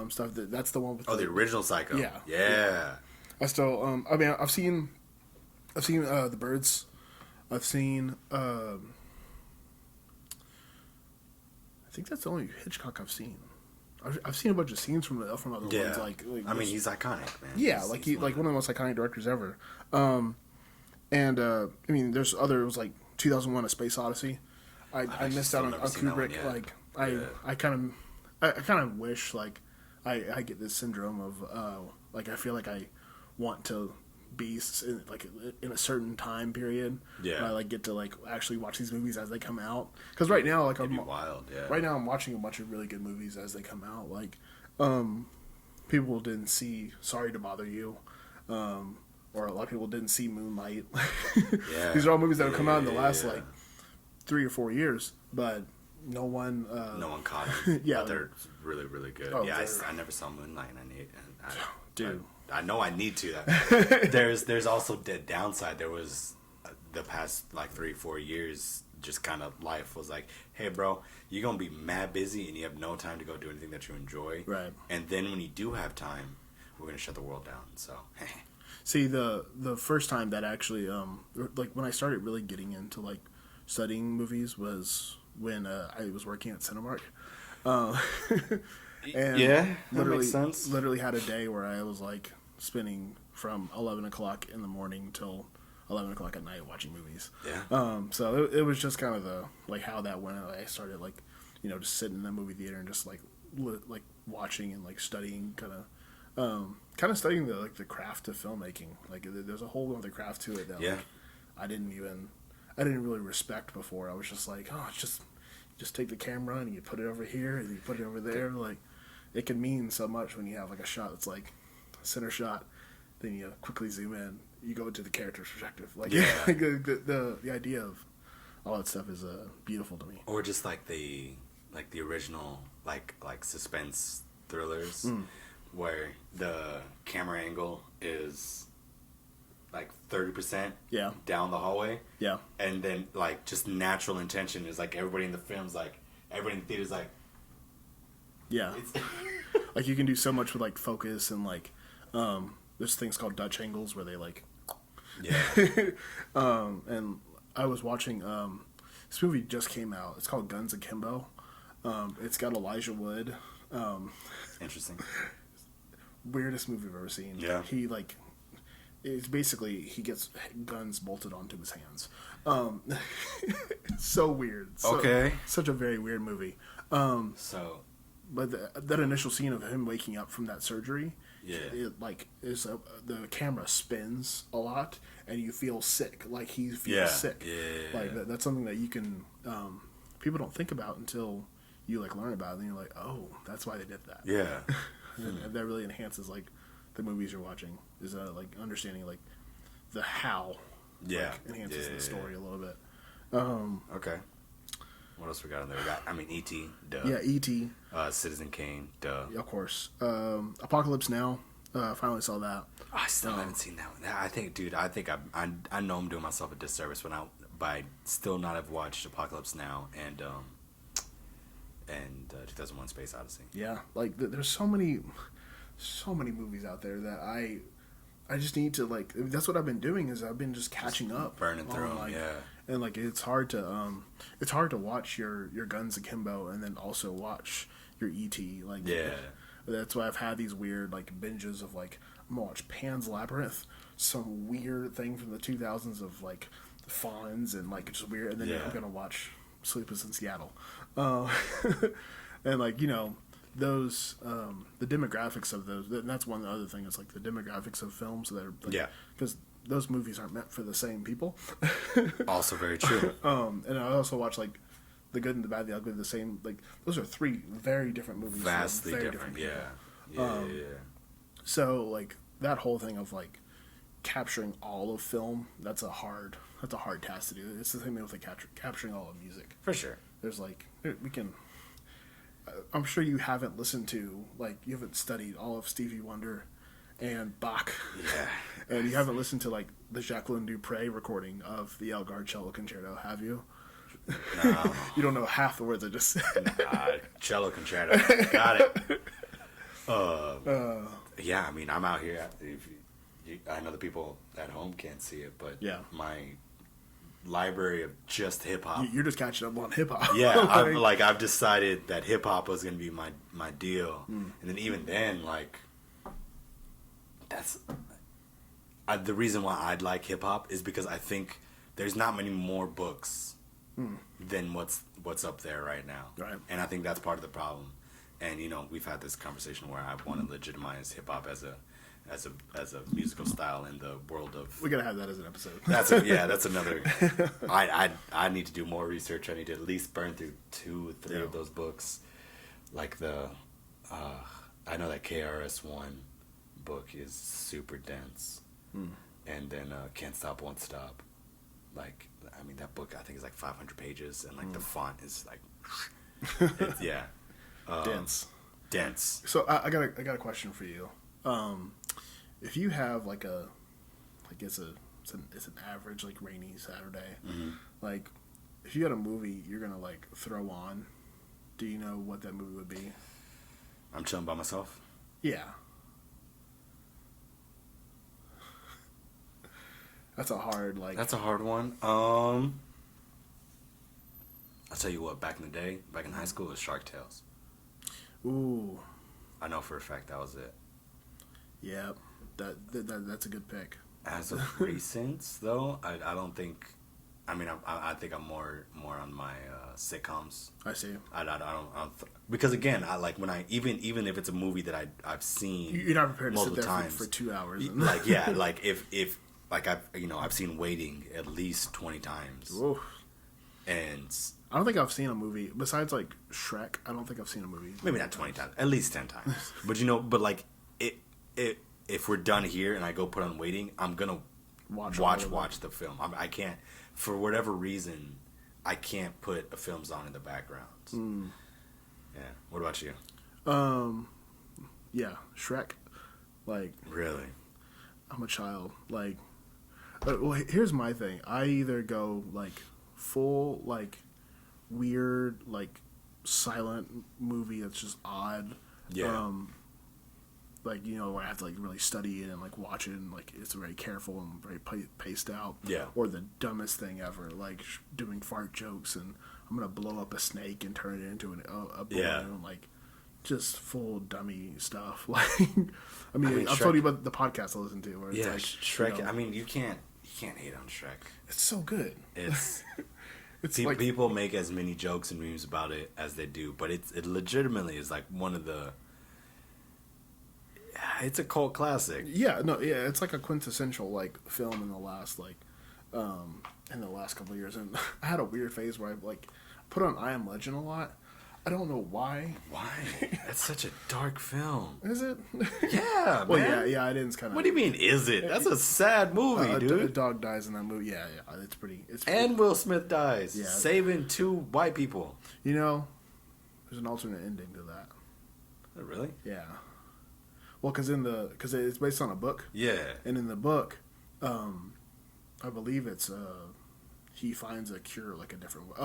stuff. That's the one with. the original Psycho. Yeah. Yeah. I still. I mean, I've seen The Birds. I've seen. I think that's the only Hitchcock I've seen. I've seen a bunch of scenes from other ones. Like I mean, he's iconic, man. Yeah, he's one of the most iconic directors ever. I mean, there's other. It was like 2001: A Space Odyssey. I missed out on Kubrick. Like I kind of wish like I get this syndrome of like I feel like I want to be in a certain time period. Yeah. I like get to like actually watch these movies as they come out. Because right now like It'd be wild. Yeah. Right now I'm watching a bunch of really good movies as they come out. Like people didn't see Sorry to Bother You. Or a lot of people didn't see Moonlight. Yeah. These are all movies that have come out in the last like 3 or 4 years, but no one. No one caught them. Yeah, But they're really, really good. Oh, yeah, they're- I never saw Moonlight, and Dude. I know I need to. There's also the downside. There was the past like 3-4 years, just kind of life was like, hey, bro, you're gonna be mad busy, and you have no time to go do anything that you enjoy. Right. And then when you do have time, we're gonna shut the world down. So. See, the first time that actually, like when I started really getting into like studying movies was when I was working at Cinemark. And Yeah, that literally, makes sense. literally had a day where I was like spending from 11 o'clock in the morning till 11 o'clock at night watching movies. Yeah. So it was just kind of the like how that went. I started like, just sitting in the movie theater and just like like watching and like studying kind of studying the craft of filmmaking. Like there's a whole other craft to it that Yeah. like I didn't really respect before. I was just like, oh, it's just take the camera and you put it over here and you put it over there. Like it can mean so much when you have like a shot that's like center shot, then you quickly zoom in, you go into the character's perspective. Like like, the idea of all that stuff is beautiful to me. Or just like the original like suspense thrillers where the camera angle is like 30% down the hallway. Yeah. And then like just natural intention is like everybody in the film's like everybody in the theater's like Yeah. Like you can do so much with like focus and like there's things called Dutch angles where they like and I was watching this movie just came out. It's called Guns Akimbo. It's got Elijah Wood. Interesting. Weirdest movie I've ever seen. Yeah. He like it's basically he gets guns bolted onto his hands. So weird. Okay. Such a very weird movie. So But that initial scene of him waking up from that surgery, yeah. The camera spins a lot, and you feel sick. Like he feels sick. Yeah. Like that's something that you can people don't think about until you like learn about it. And you're like, oh, that's why they did that. Yeah. And that really enhances like the movies you're watching. Is like understanding like the how. Yeah. Like, enhances the story a little bit. Okay. What else we got in there? We got, E.T., duh. Yeah, E.T. Citizen Kane, duh. Of course. Apocalypse Now. Finally saw that. I still haven't seen that one. I think, dude, I know I'm doing myself a disservice by still not have watched Apocalypse Now and 2001: Space Odyssey. Yeah, like there's so many movies out there that I just need to like. That's what I've been doing is I've been just catching up, burning through them. like, Yeah. And like it's hard to watch your Guns Akimbo and then also watch your E.T. Like that's why I've had these weird like binges of like I'm gonna watch Pan's Labyrinth, some weird thing from the 2000s of like fawns and like just weird, and then I'm gonna watch Sleepless in Seattle, and like those the demographics of those, and that's one other thing. It's like the demographics of films that are like, because those movies aren't meant for the same people. Also very true. And I also watch like The Good and the Bad, the Ugly, the same. Like those are three very different movies. Vastly very different. people. Yeah. So like that whole thing of like capturing all of film, that's a hard task to do. It's the same thing with like capturing all of music. For sure. There's like we can. I'm sure you haven't listened to like you haven't studied all of Stevie Wonder and Bach. Yeah. And you haven't listened to like the Jacqueline Dupre recording of the Elgar Cello Concerto, have you? No. You don't know half the words I just said. Cello Concerto. Got it. Yeah, I mean, I'm out here. I know the people at home can't see it, but my library of just hip hop. You're just catching up on hip hop. Yeah, I've decided that hip hop was gonna be my deal, and then even then, like, that's the reason why I'd like hip hop is because I think there's not many more books than what's up there right now, right? And I think that's part of the problem. And we've had this conversation where I want to legitimize hip hop as a musical style in the world of. We gotta have that as an episode. That's another. I need to do more research. I need to at least burn through 2-3 of those books, like I know that KRS-One book is super dense, and then Can't Stop Won't Stop. Like, I mean, that book I think is like 500 pages, and like the font is like, yeah, dense. So I got a question for you. If you have like it's an average like rainy Saturday, like if you had a movie you're gonna like throw on, do you know what that movie would be? I'm chilling by myself. Yeah. That's a hard one. I'll tell you what. Back in the day, back in high school, it was Shark Tales. Ooh. I know for a fact that was it. Yeah, that's a good pick. As of recent, though, I don't think. I mean, I think I'm more on my sitcoms. I see. I don't because again, I like when I even if it's a movie that I've seen. You're not prepared to sit there times, for 2 hours. Like yeah, like if like I've seen Waiting at least 20 times. Oof. And I don't think I've seen a movie besides like Shrek. I don't think I've seen a movie. Maybe not 20 times, at least 10 times. But but like if we're done here and I go put on Waiting, I'm gonna watch the film. I can't, for whatever reason, I can't put the films on in the background. Yeah. What about you? Yeah, Shrek. Like, really, I'm a child. Like, well, here's my thing. I either go like full like weird like silent movie that's just odd. Yeah. Like, you know, where I have to like really study it and like watch it and like it's very careful and very paced out. Yeah. Or the dumbest thing ever, like doing fart jokes and I'm gonna blow up a snake and turn it into a balloon. Yeah. Like, just full dummy stuff. Like, I mean, I've told you about the podcast I listen to. Where it's like, Shrek. You know, I mean, you can't hate on Shrek. It's so good. It's like, people make as many jokes and memes about it as they do, but it legitimately is like one of the. It's a cult classic. Yeah, no, yeah, it's like a quintessential like film in the last couple of years. And I had a weird phase where I like put on I Am Legend a lot. I don't know why. Why? That's such a dark film. Is it? Yeah, Well, man. yeah, it is kind of. What do you mean, is it? That's a sad movie, dude. A dog dies in that movie. Yeah, it's pretty. And Will Smith dies, Yeah. saving 2 white people. You know, there's an alternate ending to that. Oh, really? Yeah. Well, because it's based on a book. Yeah. And in the book, I believe it's he finds a cure like a different way.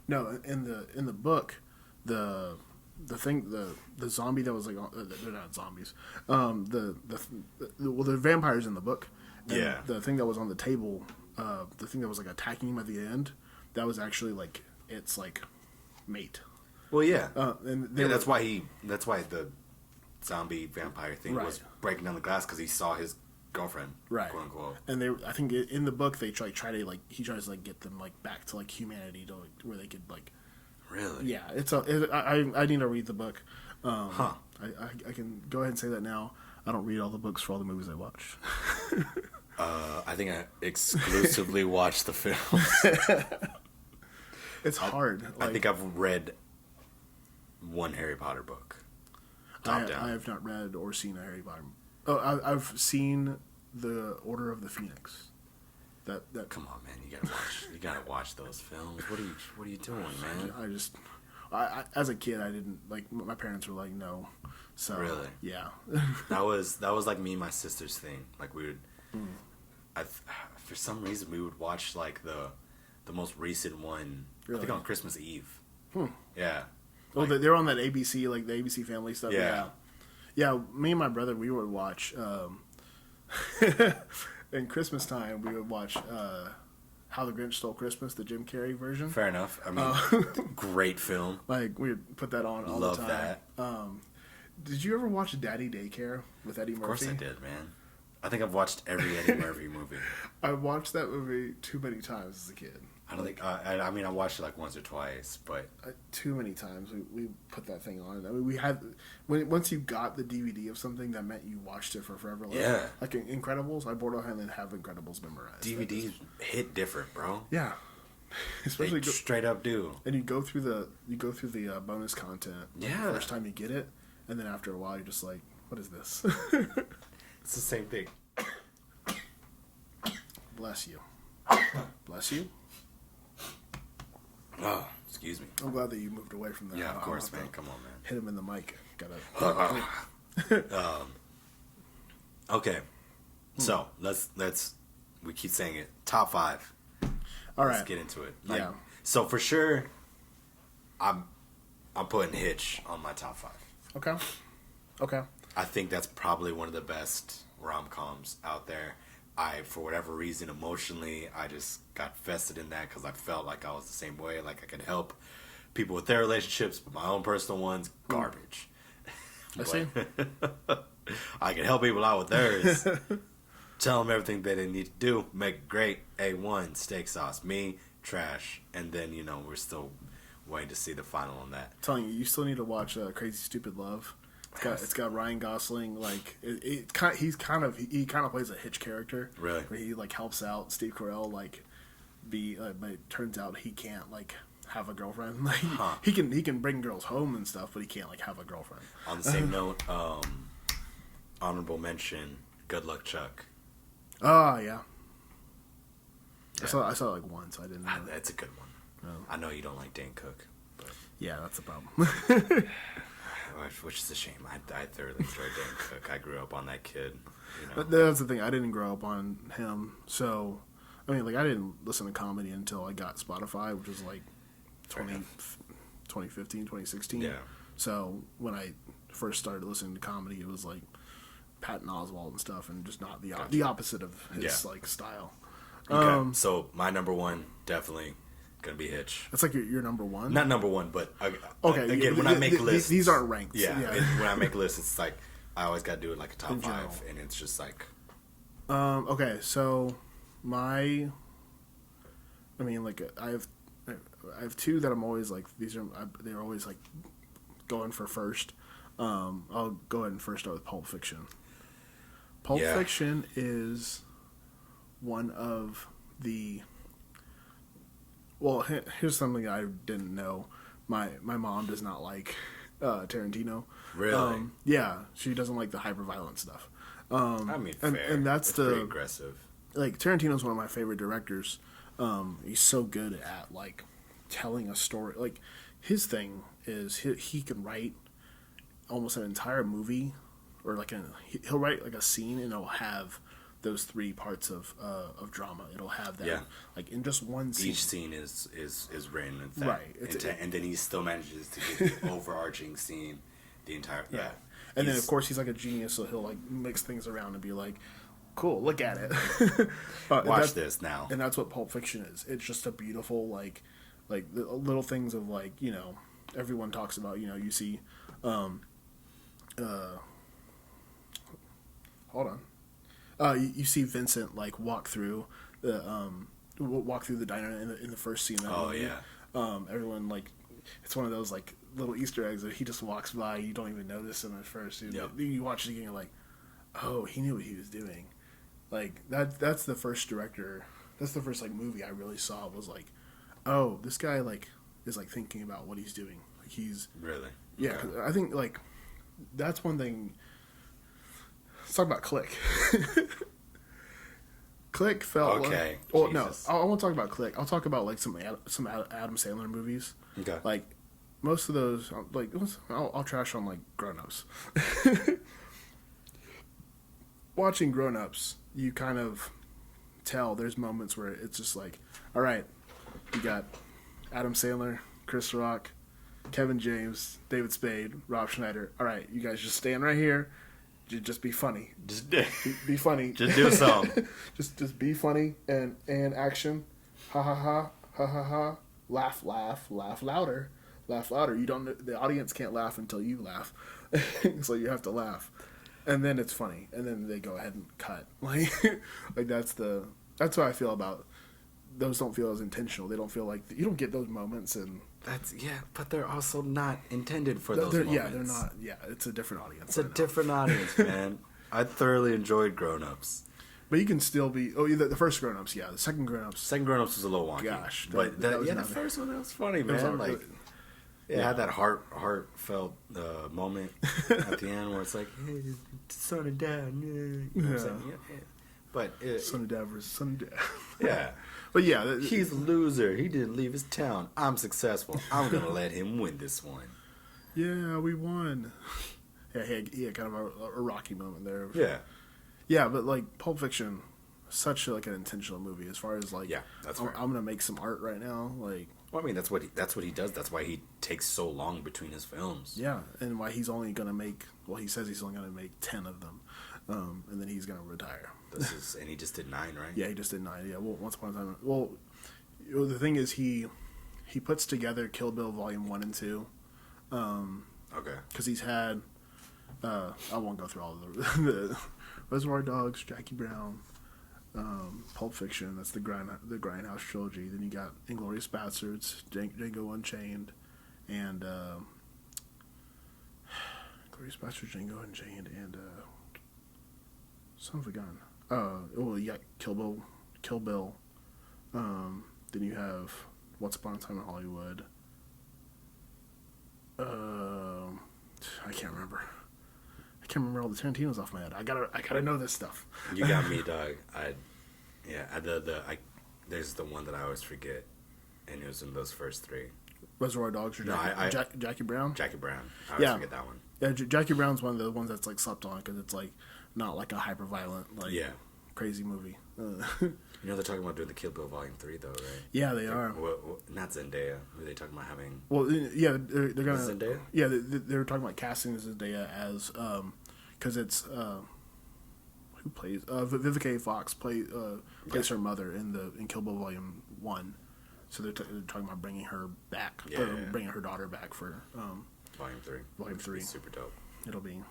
No, in the book, the zombie that was like they're not zombies. They're vampires in the book. And Yeah. The thing that was on the table, the thing that was like attacking him at the end, that was actually like its like mate. Well, yeah. And That's why the zombie vampire thing Right. was breaking down the glass, because he saw his girlfriend, right, quote unquote. and I think in the book they try to like he tries to like get them like back to like humanity to like where they could like. Really? Yeah, I need to read the book. Huh. I can go ahead and say that now. I don't read all the books for all the movies I watch. I think I exclusively watch the films. It's hard. I think I've read one Harry Potter book. Top down. I have not read or seen a Harry Potter. Oh, I've seen the Order of the Phoenix. That Come on, man! You gotta watch those films. What are you doing, man? I as a kid I didn't like. My parents were like, no. So Really? Yeah. That was like me and my sister's thing. Like we would, for some reason we would watch like the most recent one. Really? I think on Christmas Eve. Yeah. Oh, they're on that ABC, like the ABC Family stuff. Yeah. Yeah, me and my brother, we would watch. In Christmas time, we would watch How the Grinch Stole Christmas, the Jim Carrey version. Fair enough. I mean, great film. Like we would put that on all Love the time. that. Did you ever watch Daddy Daycare with Eddie Murphy? Of course I did, man. I think I've watched every Eddie Murphy movie. I watched that movie too many times as a kid. I don't think. I mean, I watched it like once or twice, but Too many times we put that thing on. I mean, we had once you got the DVD of something, that meant you watched it for forever. Yeah. Like Incredibles, I borderline have Incredibles memorized. DVDs hit different, bro. Yeah. Especially straight up do. And you go through the bonus content. Like, Yeah. The first time you get it, and then after a while you're just like, what is this? It's the same thing. Bless you. Bless you. Oh, excuse me. I'm glad that you moved away from that. Yeah, of course, man. Come on, man. Hit him in the mic. Gotta. Okay, so let's we keep saying it. Top 5. All Let's right. get into it. Yeah. So for sure, I'm putting Hitch on my top 5. Okay. I think that's probably one of the best rom-coms out there. For whatever reason, emotionally, I just got vested in that because I felt like I was the same way. Like I could help people with their relationships, but my own personal ones, garbage. I see. I can help people out with theirs. Tell them everything that they need to do. Make it great. A1, steak sauce. Me, trash. And then, we're still waiting to see the final on that. I'm telling you still need to watch Crazy Stupid Love. It's got Ryan Gosling. Like he kind of plays a Hitch character. Really? Where he like helps out Steve Carell but it turns out he can't like have a girlfriend. Like he can bring girls home and stuff, but he can't like have a girlfriend. On the same note, honorable mention, Good Luck Chuck. Oh yeah. I saw it like once. I didn't know. That's a good one. No. I know you don't like Dan Cook. But Yeah, that's the problem. which is a shame. I thoroughly enjoyed Dan Cook. I grew up on that kid. But that's the thing. I didn't grow up on him, so I mean, like I didn't listen to comedy until I got Spotify, which was like 2015, 2016. Yeah. So when I first started listening to comedy, it was like Patton Oswalt and stuff, and just not the opposite of his like style. Okay. So my number one definitely gonna be Hitch. That's like your number one. Not number one, but Okay. Again, when I make lists, these aren't ranked. Yeah. When I make lists, it's like I always got to do it like a top 5, and it's just like. Okay, so I have 2 that I'm always like they're always like going for first. I'll go ahead and first start with Pulp Fiction. Pulp Fiction is one of the. Well, here's something I didn't know. My mom does not like Tarantino. Really? Yeah, she doesn't like the hyper-violent stuff. I mean, fair. And that's it's pretty aggressive. Like Tarantino's one of my favorite directors. He's so good at like telling a story. Like his thing is he can write almost an entire movie, or like he'll write like a scene and it'll have those 3 parts of drama. It'll have that like in just one scene. Each scene is written with that, right, and then he still manages to get the overarching scene, the entire And then of course he's like a genius, so he'll like mix things around and be like, "Cool, look at it." Watch this now. And that's what Pulp Fiction is. It's just a beautiful like the little things of like everyone talks about. You see, hold on. You see Vincent like walk through the diner in the first scene. Everyone like it's one of those like little Easter eggs that he just walks by. You don't even notice him at first. You watch it again, you're like, oh, he knew what he was doing. Like that's the first director. That's the first like movie I really saw was like, oh, this guy like is like thinking about what he's doing. Like he's really Okay. I think like that's one thing. Let's talk about Click. Click felt okay. Well, no, I won't talk about Click. I'll talk about like some Adam Sandler movies. Okay. Like most of those, like I'll trash on like Grown Ups. Watching Grown Ups, you kind of tell there's moments where it's just like, all right, you got Adam Sandler, Chris Rock, Kevin James, David Spade, Rob Schneider. All right, you guys just stand right here. Just be funny. Just be funny. Just do something. just be funny and action. Ha ha ha ha ha ha. Laugh louder. Laugh louder. You don't. The audience can't laugh until you laugh, so you have to laugh, and then it's funny, and then they go ahead and cut. Like that's what I feel about those. Don't feel as intentional. They don't feel like you don't get those moments and. But they're also not intended for those moments. Yeah, they're not. Yeah, it's a different audience. It's a different audience, man. I thoroughly enjoyed Grown Ups. But you can still be. Oh, the first Grown Ups, yeah. The second Grown Ups. Second Grown Ups was a little wonky. Gosh, but the first one, that was funny, man. It had that heartfelt moment at the end where it's like, hey, son and dad. You know what I'm saying? But Son of Dad versus Son of Dad. yeah. But yeah, He's a loser. He didn't leave his town. I'm successful. I'm gonna let him win this one. yeah, we won. Yeah, he had kind of a rocky moment there. Yeah. Yeah, but like Pulp Fiction, such like an intentional movie as far as like, Yeah, that's I'm, right. I'm gonna make some art right now, like. Well, I mean, that's what he does. That's why he takes so long between his films. Yeah, and why he's only gonna make, well, he says he's only gonna make 10 of them, and then he's gonna retire. And he just did 9, right? Yeah, he just did 9. Yeah, well, Once Upon a Time. Well, the thing is, he puts together Kill Bill Volume 1 and 2. Okay. Because he's had, I won't go through all of the Reservoir Dogs, Jackie Brown, Pulp Fiction. That's the Grindhouse trilogy. Then you got Inglourious Basterds, Django Unchained, and Inglourious Basterds, Django Unchained, and Son of a Gun. Well, you got Kill Bill. Then you have Once Upon a Time in Hollywood. I can't remember. I can't remember all the Tarantinos off my head. I gotta know this stuff. You got me, dog. There's the one that I always forget, and it was in those first 3. Reservoir Dogs or Jackie Brown? Jackie Brown. I always forget that one. Yeah, Jackie Brown's one of the ones that's like slept on because it's like not like a hyper violent like crazy movie. You know they're talking about doing the Kill Bill Volume 3 though, right? Yeah, they are. Not Zendaya. Who are they talking about having? Well, yeah, they're gonna. Zendaya? Yeah, they're talking about casting Zendaya as because it's who plays Vivica A. Fox plays her mother in Kill Bill Volume 1. So they're talking about bringing her back, bringing her daughter back for Volume 3. Volume 3. Super dope. It'll be.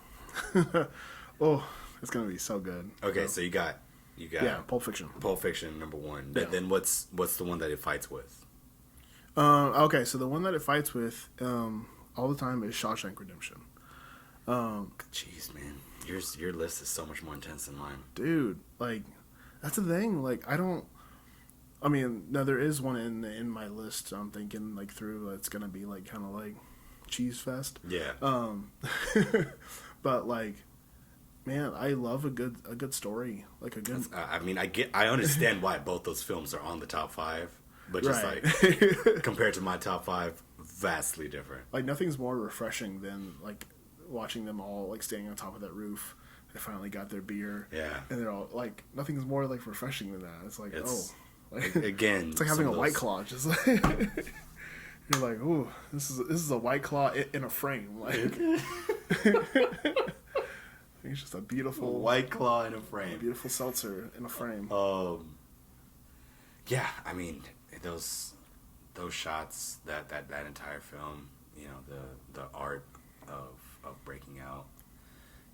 Oh, it's gonna be so good. Okay, so you got Pulp Fiction. Pulp Fiction number 1. Yeah. Then what's the one that it fights with? Okay, so the one that it fights with all the time is Shawshank Redemption. Jeez, man, your list is so much more intense than mine, dude. Like, that's the thing. Like, I mean, now there is one in my list. I'm thinking like through. It's gonna be like kind of like cheese fest. Yeah. But like, man, I love a good story. Like a good. I understand why both those films are on the top 5, but just Right. like compared to my top 5, vastly different. Like, nothing's more refreshing than like watching them all like standing on top of that roof. They finally got their beer. Yeah. And they're all like, nothing's more like refreshing than that. It's like, like, again, it's like having a White Claw. Just like you're like, ooh, this is a White Claw in a frame. Like, it's just a beautiful White Claw in a frame. Beautiful seltzer in a frame. Yeah, I mean those shots, that entire film, you know, the art of breaking out,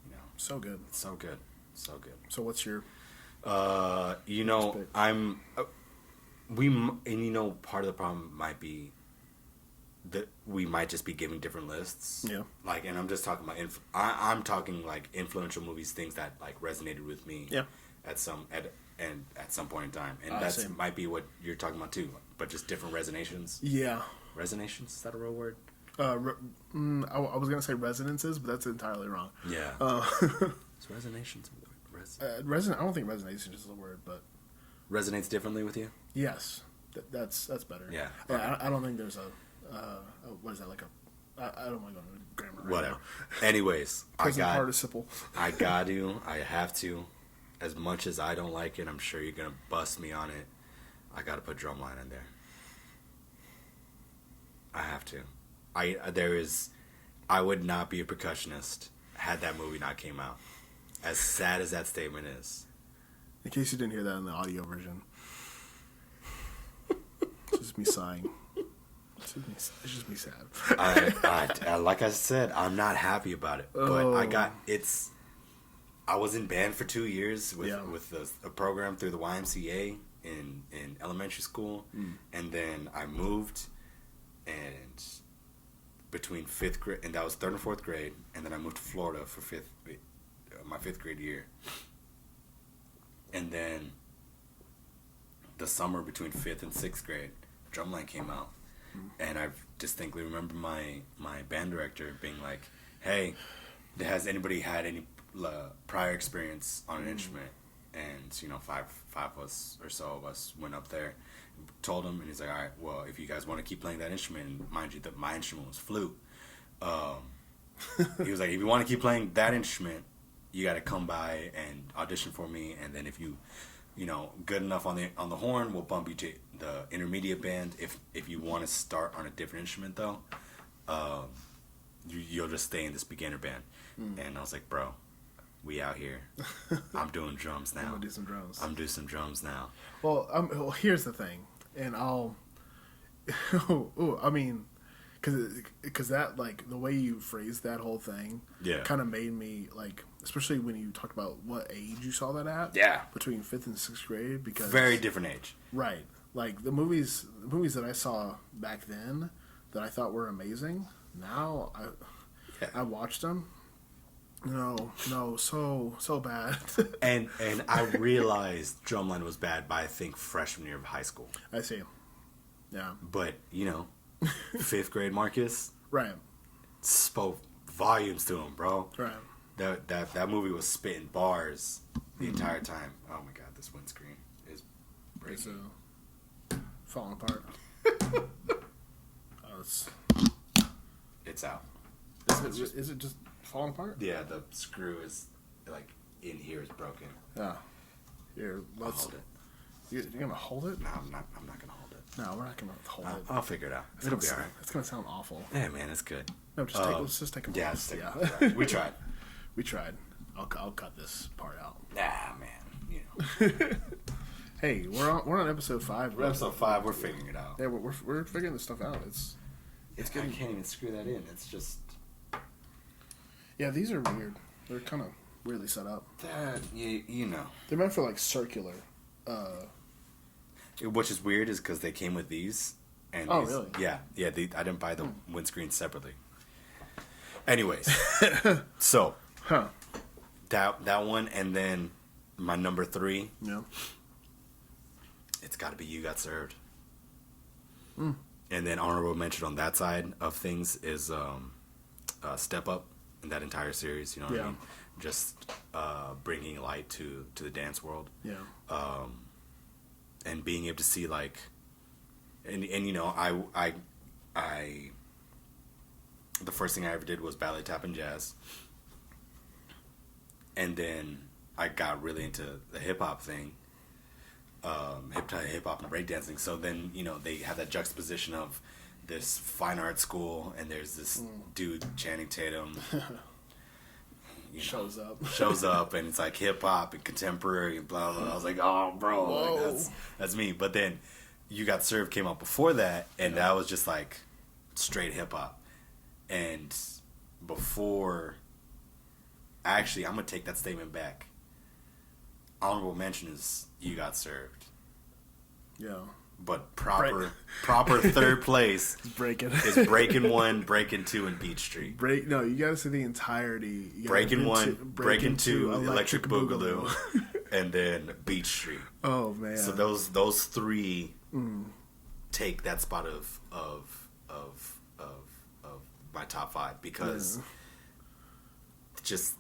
you know, so good. It's so good, so good. So what's your? You know, I'm. You know, part of the problem might be that we might just be giving different lists. Yeah. Like, and I'm just talking about. I'm talking like influential movies, things that like resonated with me. Yeah. At some point in time, and that might be what you're talking about too, but just different resonations. Yeah. Resonations, is that a real word? I was gonna say resonances, but that's entirely wrong. Yeah. Is resonations a word? I don't think resonation is a word, but Resonates differently with you? yes, that's better. Yeah. I don't think there's a what is that, like a? I don't want to go into grammar right Whatever. now. Anyways, Present participle. I have to. As much as I don't like it, I'm sure you're gonna bust me on it. I gotta put Drumline in there. I have to. I would not be a percussionist had that movie not came out. As sad as that statement is. In case you didn't hear that in the audio version, it's just me sighing. It's just me sad. Like I said, I'm not happy about it. But I was in band for 2 years with a program through the YMCA in elementary school, and then I moved, and between 5th grade, and that was 3rd and 4th grade, and then I moved to Florida for my 5th grade year, and then the summer between 5th and 6th grade, Drumline came out, and I distinctly remember my band director being like, "Hey, has anybody had any prior experience on an instrument?" and five of us or so of us went up there, told him, and he's like, all right, well, if you guys want to keep playing that instrument, and mind you, that my instrument was flute. He was like, if you want to keep playing that instrument, you got to come by and audition for me, and then if you good enough on the horn, we'll bump you to the intermediate band. If you want to start on a different instrument though, you'll just stay in this beginner band. And I was like, bro, we out here. I'm doing drums now. I'm gonna do some drums. I'm doing some drums now. Well, here's the thing, and I'll. I mean, because that, like, the way you phrased that whole thing, Yeah, kind of made me, like, especially when you talked about what age you saw that at. Yeah, between 5th and 6th grade, because very different age. Right, like the movies that I saw back then that I thought were amazing. Now I watched them. No, so bad. and I realized Drumline was bad by I think freshman year of high school. I see. Yeah. But 5th grade Marcus Right. spoke volumes to him, bro. Right. That movie was spitting bars the entire time. Oh my god, this windscreen is breaking. It's falling apart. Oh, It's out. is it just falling apart? Yeah, the screw is like in here is broken. Yeah. Here, I'll let's. hold it. You're gonna hold it? No, I'm not gonna hold it. No, we're not gonna hold it. I'll figure it out. It'll be alright. It's gonna sound awful. Yeah, man, it's good. No, let's just take a Yeah, pause. right. We tried. We tried. I'll cut this part out. Nah, man. Hey, we're on episode 5. We're episode 5. We're figuring it out. Yeah, we're figuring this stuff out. It's I can't even screw that in. It's just yeah. These are weird. They're kind of weirdly set up. that They're meant for like circular. Which is weird, is because they came with these. And oh, these, really? Yeah. I didn't buy the windscreen separately. Anyways, so that one, and then my number 3. Yeah. It's got to be You Got Served. And then honorable mention on that side of things is Step Up in that entire series. You know what I mean? Just bringing light to the dance world. Yeah. And being able to see like, and I the first thing I ever did was ballet, tap, and jazz, and then I got really into the hip hop thing, hip hop and breakdancing. So then they have that juxtaposition of this fine art school, and there's this dude Channing Tatum. Shows up, and it's like hip hop and contemporary and blah blah. I was like, oh, bro, like, that's me. But then You Got Served came out before that, and that was just like straight hip hop. And before, actually, I'm gonna take that statement back. Honorable mention is You Got Served. Yeah. But proper third place is Breaking 1, Breaking 2, and Beat Street. No, you gotta see the entirety. Breaking 1, Breaking 2, Electric Boogaloo, and then Beat Street. Oh man! So those 3 take that spot of my top 5 because just,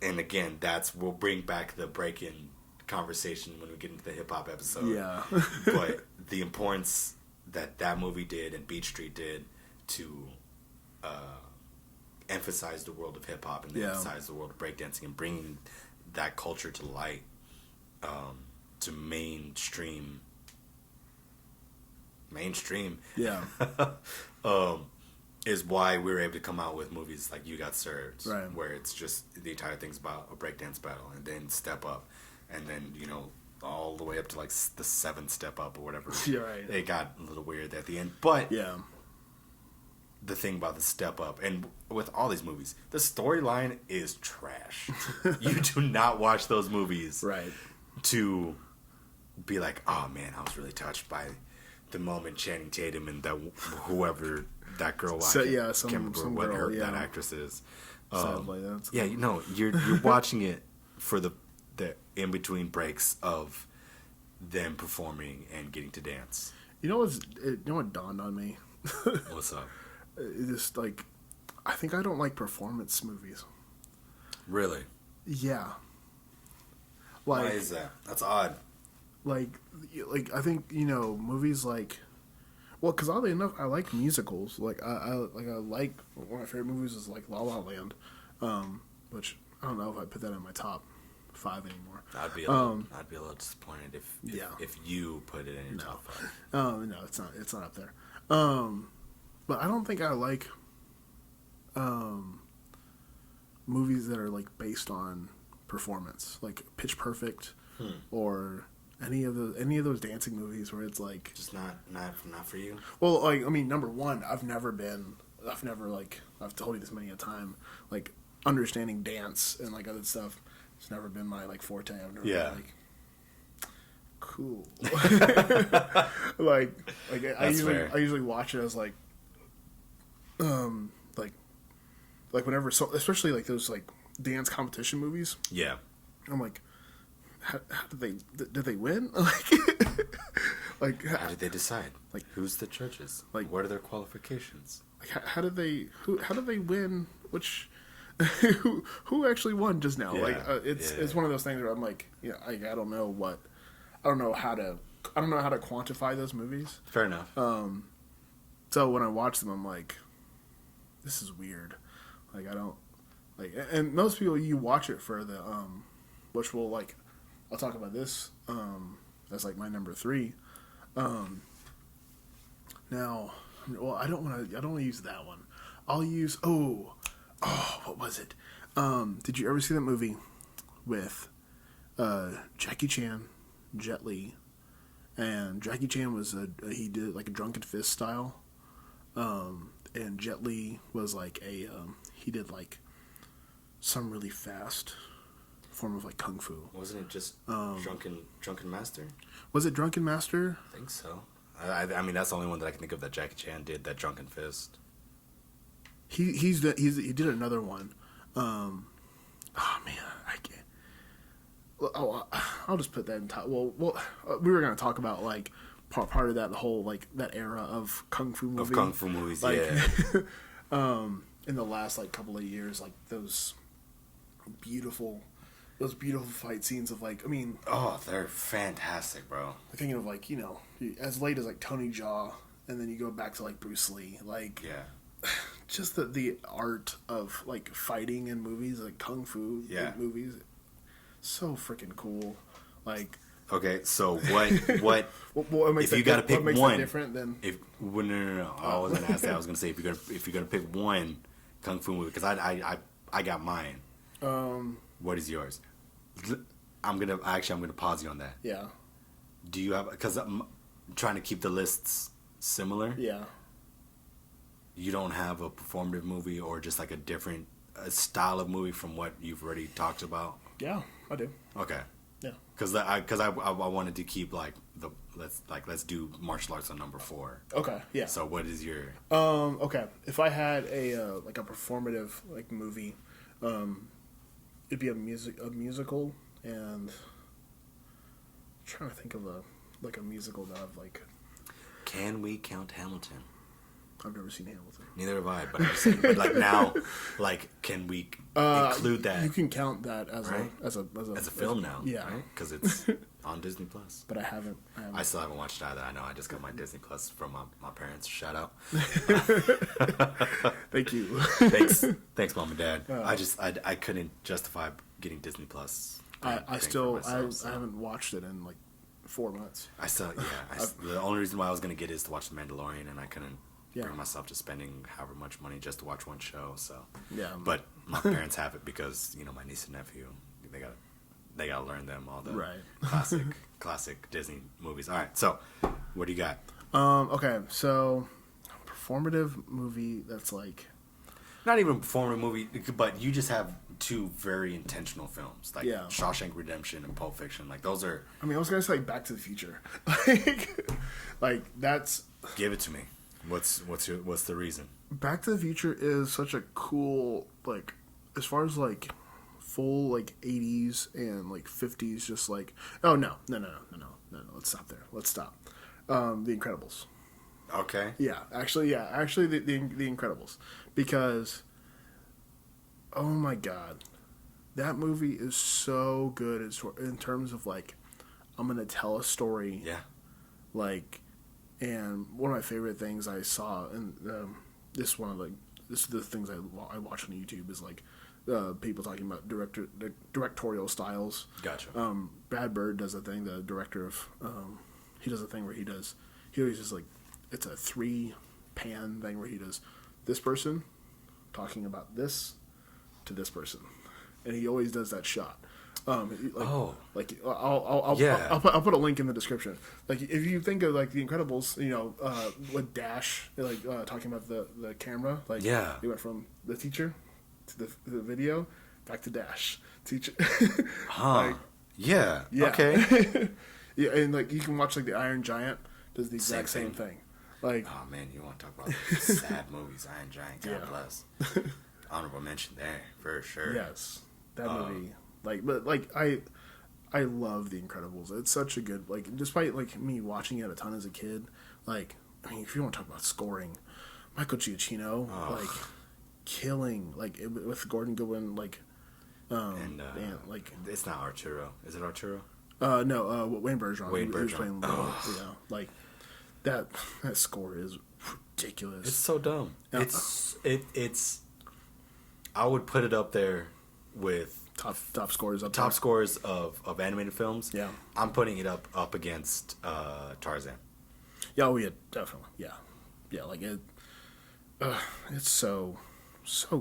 and again, we'll bring back the breaking conversation when we get into the hip hop episode. Yeah. But the importance that movie did and Beat Street did to emphasize the world of hip hop and emphasize the world of breakdancing and bringing that culture to light, to mainstream. Yeah. Is why we were able to come out with movies like You Got Served, right, where it's just the entire thing's about a breakdance battle, and then Step Up, and then all the way up to like the 7th Step Up or whatever. You're right. It got a little weird at the end, but yeah, the thing about the Step Up, and with all these movies, the storyline is trash. You do not watch those movies, right, to be like, oh man, I was really touched by the moment Channing Tatum and that whoever that girl was. So, Can't remember what girl, that actress is. Sadly, that's you're watching it for the in between breaks of them performing and getting to dance. You know what dawned on me? What's up? It's just like, I think I don't like performance movies. Really? Yeah. Why is that? That's odd. Like I think movies like. Well, because oddly enough, I like musicals. Like I like one of my favorite movies is like La La Land, which I don't know if I put that in my top 5 anymore. I'd be a little disappointed if you put it in your top 5. No, it's not. It's not up there. But I don't think I like movies that are like based on performance, like Pitch Perfect, or any of those dancing movies where it's like just not for you. Well, like I mean, number one, I've never like I've told you this many a time, like understanding dance and like other stuff. It's never been my like forte. I've never been like cool. like I usually watch it as like whenever, so especially like those like dance competition movies. Yeah, I'm like, how did they win? Like how did they decide? Like who's the judges? Like what are their qualifications? Like how did they win? Which who actually won just now? Yeah, it's one of those things where I'm like, I don't know how to quantify those movies. Fair enough. So when I watch them, I'm like, this is weird. Like I don't like, and most people you watch it for the which will like, I'll talk about this as like my number 3. Now, well, I don't want to use that one. I'll use what was it? Did you ever see that movie with Jackie Chan, Jet Li, and Jackie Chan was he did like a Drunken Fist style, and Jet Li was like he did like some really fast form of like kung fu. Wasn't it just Drunken Master? Was it Drunken Master? I think so. I mean, that's the only one that I can think of that Jackie Chan did. That Drunken Fist. He did another one. Oh man, I can't. Well, I'll just put that in top. Well, we were gonna talk about like part of that, the whole like that era of kung fu movies. Of kung fu movies, like, yeah. In the last like couple of years, like those beautiful fight scenes of like, I mean, they're fantastic, bro. Thinking of like as late as like Tony Jaa, and then you go back to like Bruce Lee, like just the art of like fighting in movies, like kung fu movies, so freaking cool. Like, okay, so what if you got to pick one different than no, I wasn't gonna ask that. I was gonna say if you're gonna pick one kung fu movie, because I got mine. What is yours? I'm gonna pause you on that. Yeah. Do you have, because I'm trying to keep the lists similar. Yeah. You don't have a performative movie or just like a style of movie from what you've already talked about? Yeah, I do. Okay. Yeah. Because I wanted to keep like let's do martial arts on number 4. Okay. Yeah. So what is your okay, if I had a like a performative like movie, it'd be a musical, and I'm trying to think of a musical that I've like. Can we count Hamilton? I've never seen Hamilton. Neither have I, but I'm saying, but like now, like, can we include that? You can count that as right? as a film now, yeah, right? Because it's on Disney Plus. But I haven't. I still haven't watched either. I know. I just got my Disney Plus from my parents. Shout out. Thank you. Thanks, mom and dad. I couldn't justify getting Disney Plus. I haven't watched it in like 4 months. The only reason why I was gonna get it is to watch The Mandalorian, and I couldn't Yeah. bring myself to spending however much money just to watch one show. So yeah, but my parents have it because my niece and nephew, they gotta learn them all the classic Disney movies. All right, so what do you got? Okay, so performative movie that's like not even a performative movie, but you just have 2 very intentional films, like Shawshank Redemption and Pulp Fiction. Like those are. I mean, I was gonna say Back to the Future. like that's. Give it to me. What's the reason? Back to the Future is such a cool, like, as far as like full like 80s and like 50s, just like no, let's stop there. Let's stop. The Incredibles. Okay. Actually the Incredibles, because oh my god, that movie is so good in terms of like, I'm gonna tell a story. Yeah. Like, and one of my favorite things I saw, and this one of like this the things I watch on YouTube is like people talking about directorial styles. Gotcha. Brad Bird does a thing. The director of he does a thing where he always just like, it's a 3-pan thing where he does this person talking about this to this person, and he always does that shot. Like I'll put a link in the description. Like if you think of like The Incredibles, with Dash, like talking about the camera, like he went from the teacher to the video back to Dash teacher. Like, yeah. Okay. Yeah, and like you can watch like the Iron Giant does the exact same thing. Like, oh man, you want to talk about sad movies? Iron Giant, God bless. Honorable mention there for sure. Yes, that movie. I love The Incredibles. It's such a good, like, despite like me watching it a ton as a kid. Like, I mean, if you want to talk about scoring, Michael Giacchino, like, killing, like with Gordon Goodwin, like, like it's not Arturo. Is it Arturo? No, Wayne Bergeron. Wayne Bergeron. He was playing, like that score is ridiculous. It's so dumb. It's. I would put it up there with top scores of animated films. Yeah, I'm putting it up against Tarzan. Yeah, oh yeah, definitely. Yeah, like it. It's so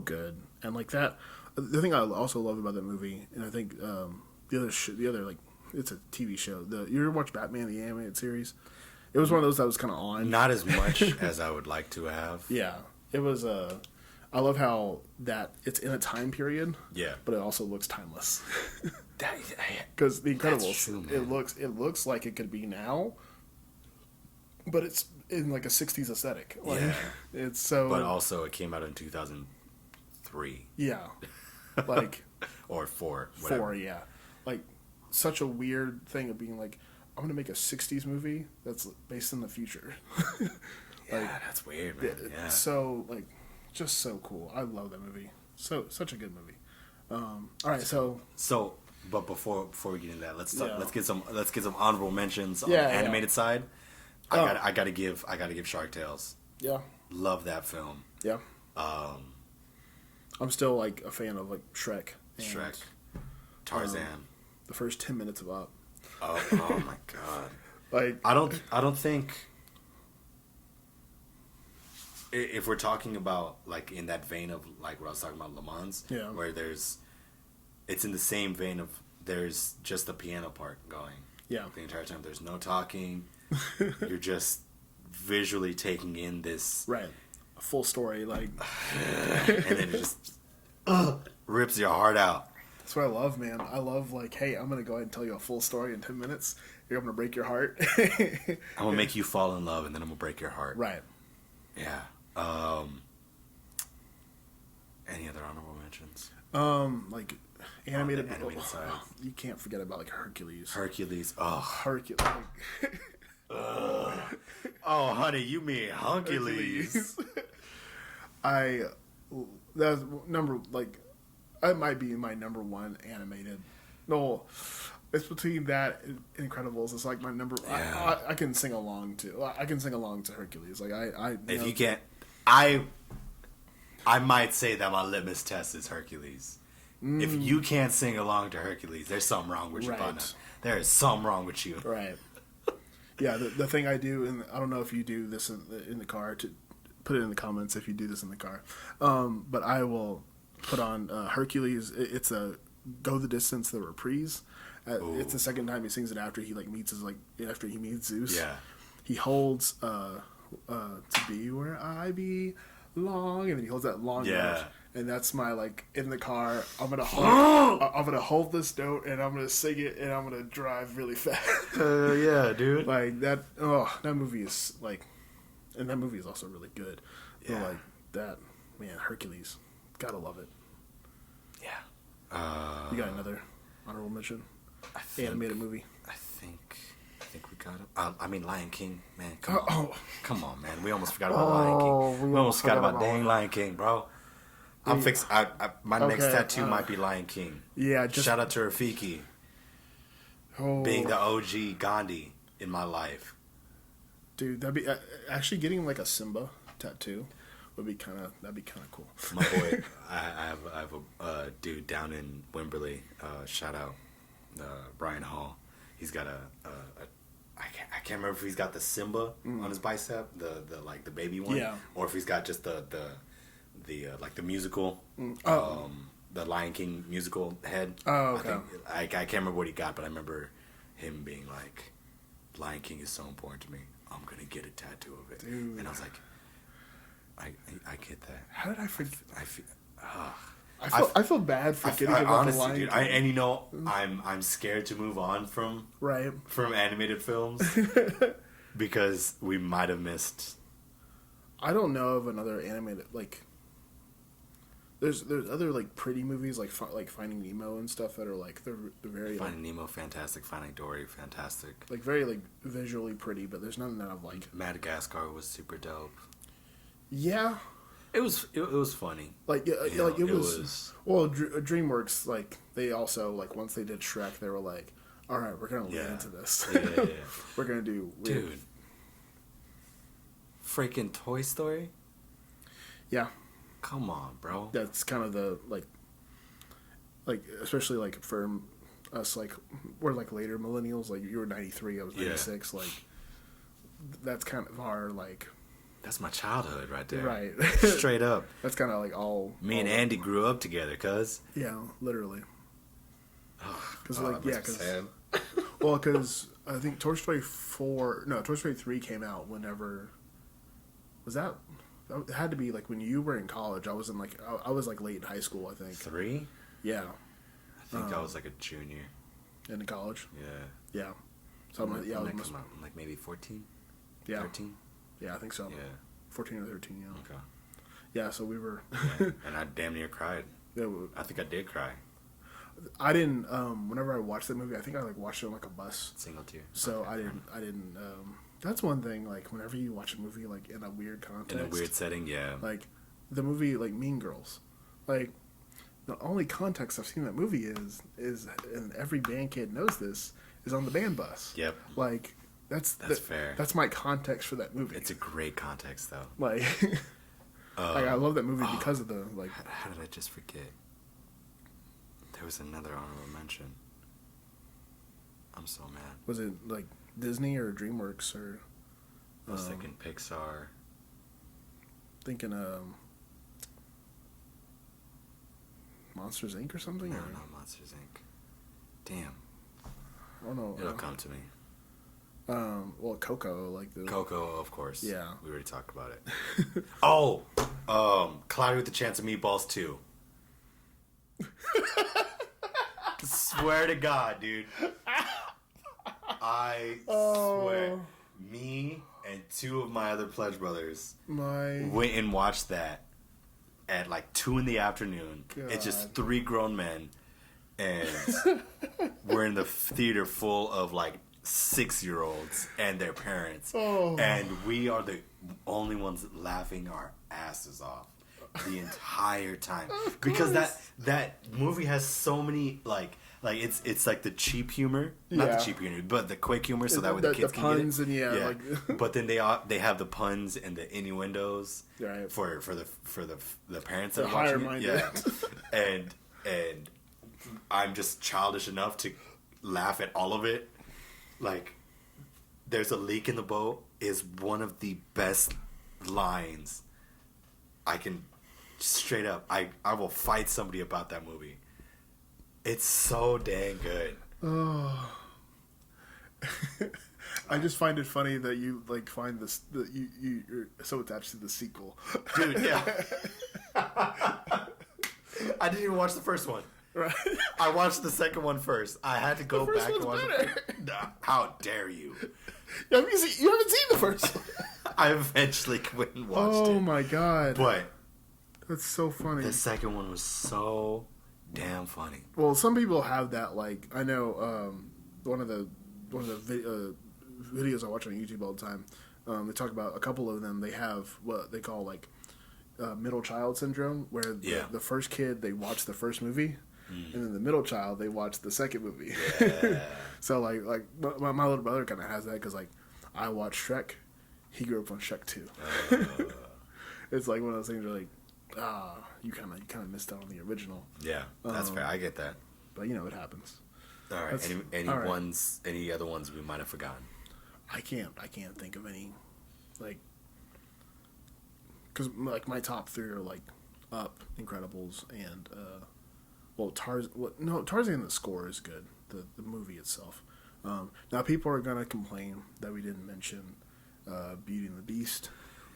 good, and like that. The thing I also love about that movie, and I think the other like, it's a TV show. You ever watch Batman the animated series? It was one of those that was kind of on. Not as much as I would like to have. Yeah, it was. I love how that it's in a time period. Yeah, but it also looks timeless. Because The Incredibles, true, it looks like it could be now, but it's in like a '60s aesthetic. Like, yeah, it's so. But also, it came out in 2003. Yeah, like or 4. Whatever. 4, yeah, like such a weird thing of being like, I'm gonna make a '60s movie that's based in the future. Yeah, that's weird, man. Yeah. So like, just so cool. I love that movie. Such a good movie. All right, so. But before we get into that, let's get some honorable mentions on the animated side. I gotta give Shark Tales. Yeah. Love that film. Yeah. I'm still like a fan of like Shrek. Tarzan. The first 10 minutes of Up. Oh my god. Like, I don't think, if we're talking about like in that vein of like what I was talking about Le Mans, where it's in the same vein of there's just the piano part going. Yeah. The entire time there's no talking. You're just visually taking in this. Right. A full story, like. And then it just rips your heart out. That's what I love, man. I love, like, hey, I'm going to go ahead and tell you a full story in 10 minutes. I'm going to break your heart. I'm going to make you fall in love, and then I'm going to break your heart. Right. Yeah. Any other honorable mentions? Like, animated side. You can't forget about, like, Hercules. Oh. Hercules. Oh, honey, you mean Hercules. That's that might be my number one animated. No, it's between that and Incredibles. It's like my number. Yeah. I can sing along to. I can sing along to Hercules. Like if you can't, I might say that my litmus test is Hercules. If you can't sing along to Hercules, there's something wrong with you, partner. There is something wrong with you. Right. Yeah, the thing I do, and I don't know if you do this in the car. To put it in the comments if you do this in the car. But I will put on Hercules. It's a Go the Distance, the reprise. It's the second time he sings it after he meets Zeus. Yeah. He holds to be where I belong, and then he holds that long note. And that's my in the car. I'm gonna hold this note, and I'm gonna sing it, and I'm gonna drive really fast. Yeah, dude. Like that. Oh, that movie is and that movie is also really good. Yeah. But that, man, Hercules, gotta love it. Yeah. You got another honorable mention? Animated movie. I think we got it. I mean, Lion King, man. Come on, man. We almost forgot about Lion King. We almost forgot about dang Lion King, bro. My next Okay, tattoo might be Lion King. Yeah, just Shout out to Rafiki oh, being the OG Gandhi in my life. dude. That'd be actually getting like a Simba tattoo that'd be kind of cool. My boy, I have a dude down in Wimberley. Shout out Brian Hall. He's got I can't remember if he's got the Simba on his bicep, the like the baby one, Yeah. or if he's got just the like the musical, the Lion King musical head. Oh, okay. I can't remember what he got, but I remember him being like, Lion King is so important to me. I'm gonna get a tattoo of it, Dude. and I was like, I get that. How did I forget? I feel bad forgetting about honestly, the Lion dude, King. and you know, I'm scared to move on from Right. animated films because we might have missed. I don't know of another animated like. There's other like pretty movies like Finding Nemo and stuff that are like they're very Finding Nemo, fantastic. Finding Dory, fantastic. like very like visually pretty, but there's none that I've like. Madagascar was super dope. Yeah, It was funny. like You know, like it was well, DreamWorks like they also like once they did Shrek, they were like, all right, we're gonna lean into this. Yeah. We're gonna do Dude. Freaking Toy Story? Yeah, Come on, bro. that's kind of the like especially like for us like we're like later millennials. Like you were 93, I was 96. Like that's kind of our like. That's my childhood right there. Right. Straight up. That's kind of like all. Me and Andy grew up together, cuz. Yeah, literally. Because that makes me sad. because I think Toy Story 3 came out whenever. Was that? It had to be like when you were in college. I was in like I was like late in high school. I think. 3? Yeah. I think I was like a junior. In college. Yeah. Yeah. So I'm When that come out? I'm like maybe 14? Yeah. 13? Yeah, I think so. Yeah. 14 or 13. Yeah. Okay. Yeah. So we were. Yeah. And I damn near cried. Yeah, I think I did cry. I didn't. Whenever I watched that movie, I think I like watched it on like a bus. Single tear. So Okay. I didn't. That's one thing. Like whenever you watch a movie like in a weird context, In a weird setting, yeah. like the movie like Mean Girls, like the only context I've seen that movie is and every band kid knows this is on the band bus. Yep. Like that's fair. That's my context for that movie. It's a great context, though. like like I love that movie because of the like. How did I just forget? There was another honorable mention. I'm so mad. Was it like Disney or DreamWorks or? I was thinking Pixar. Thinking Monsters Inc. or something? No, or? not Monsters Inc. Damn. Oh no. It'll come to me. Well, Coco, like the Coco, of course. Yeah. We already talked about it. Oh, Cloudy with a Chance of Meatballs 2. Swear to God, dude. I swear. Me and 2 of my other pledge brothers went and watched that at like 2 in the afternoon. God. It's just 3 grown men, and we're in the theater full of like 6-year-olds and their parents, and we are the only ones laughing our asses off the entire time because that movie has so many like it's like the cheap humor, not the cheap humor, but the quick humor, so that way the kids can puns get it. and like But then they have the puns and the innuendos right. for the parents that are higher watching it. Yeah, and I'm just childish enough to laugh at all of it. Like, there's a leak in the boat is one of the best lines I can straight up. I will fight somebody about that movie. It's so dang good. Oh. I just find it funny that you like find this that you're so attached to the sequel, Dude. Yeah. I didn't even watch the first one. right? I watched the second one first. I had to go back and watch it. Nah, how dare you? You haven't seen the first one. I eventually went and watched it. Oh my god! But That's so funny. the second one was so damn funny. Well, some people have that. Like I know one of the videos I watch on YouTube all the time. They talk about a couple of them. They have what they call like middle child syndrome, where the first kid, they watch the first movie, and then the middle child, they watch the second movie. Yeah. So like my little brother kind of has that because like I watched Shrek, he grew up on Shrek 2. It's like one of those things where like you kind of missed out on the original. Yeah, that's fair. I get that. But it happens. All right. Any other ones we might have forgotten? I can't think of any, like, because like my top three are like Up, Incredibles, and Tarzan. The score is good. The movie itself. Now people are gonna complain that we didn't mention Beauty and the Beast,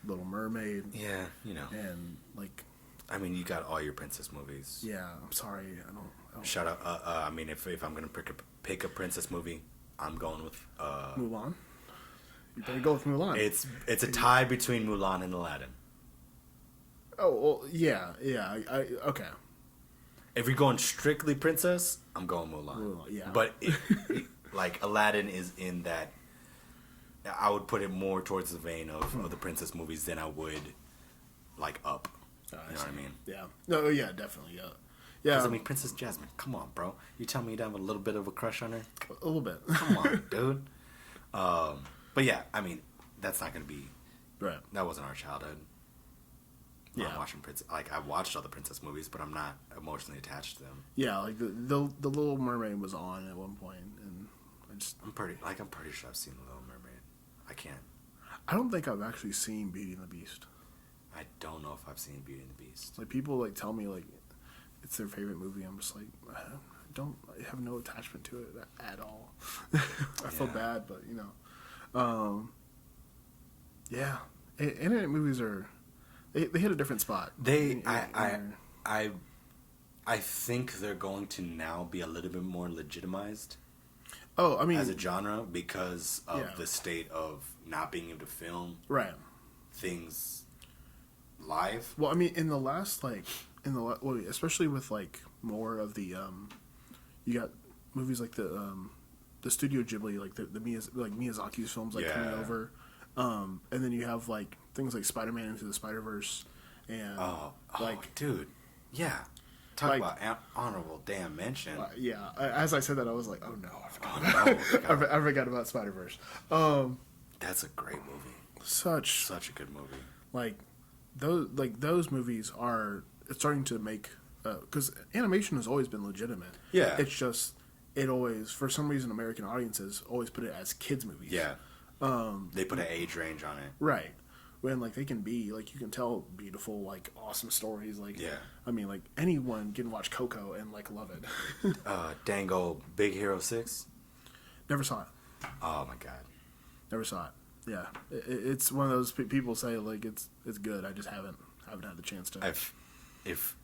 Little Mermaid. Yeah, and like. I mean, you got all your princess movies. Yeah, I'm sorry, I don't. Shut up. I mean, if I'm gonna pick a princess movie, I'm going with Mulan. You better go with Mulan. It's a tie between Mulan and Aladdin. Oh well, yeah. I okay. If you're going strictly princess, I'm going Mulan. Yeah. But like Aladdin is in that. I would put it more towards the vein of the princess movies than I would like Up. You know what I mean? Yeah. No. Yeah. Definitely. Yeah. Because I mean, Princess Jasmine. Come on, bro. You tell me you have a little bit of a crush on her? A little bit. Come on, dude. But yeah, I mean, that's not gonna be. Right. That wasn't our childhood. Yeah. I'm watching princess. Like I watched all the princess movies, but I'm not emotionally attached to them. Yeah, like the Little Mermaid was on at one point, and I'm pretty sure I've seen the Little Mermaid. I can't. I don't think I've actually seen Beauty and the Beast. I don't know if I've seen Beauty and the Beast. Like people like tell me like it's their favorite movie. I'm just like I have no attachment to it at all. I feel bad, but yeah. Internet movies are they hit a different spot. I think they're going to now be a little bit more legitimized. Oh, I mean, as a genre because of the state of not being able to film things live. Well, I mean, in the last especially with like more of the you got movies like the Studio Ghibli, like the Miyazaki's films coming over, and then you have like things like Spider-Man Into the Spider-Verse, and dude, yeah. Talk about honorable damn mention. As I said that, I was like, oh no, I forgot about Spider-Verse. That's a great movie. Such a good movie. Like those movies are starting to make because animation has always been legitimate. Yeah, it's just it always for some reason American audiences always put it as kids movies. Yeah, they put an age range on it. Right. When like they can be like you can tell beautiful like awesome stories like I mean like anyone can watch Coco and like love it. Dango Big Hero 6. Never saw it. Oh my god. Never saw it. Yeah, it's one of those people say like it's good. I just haven't had the chance to. If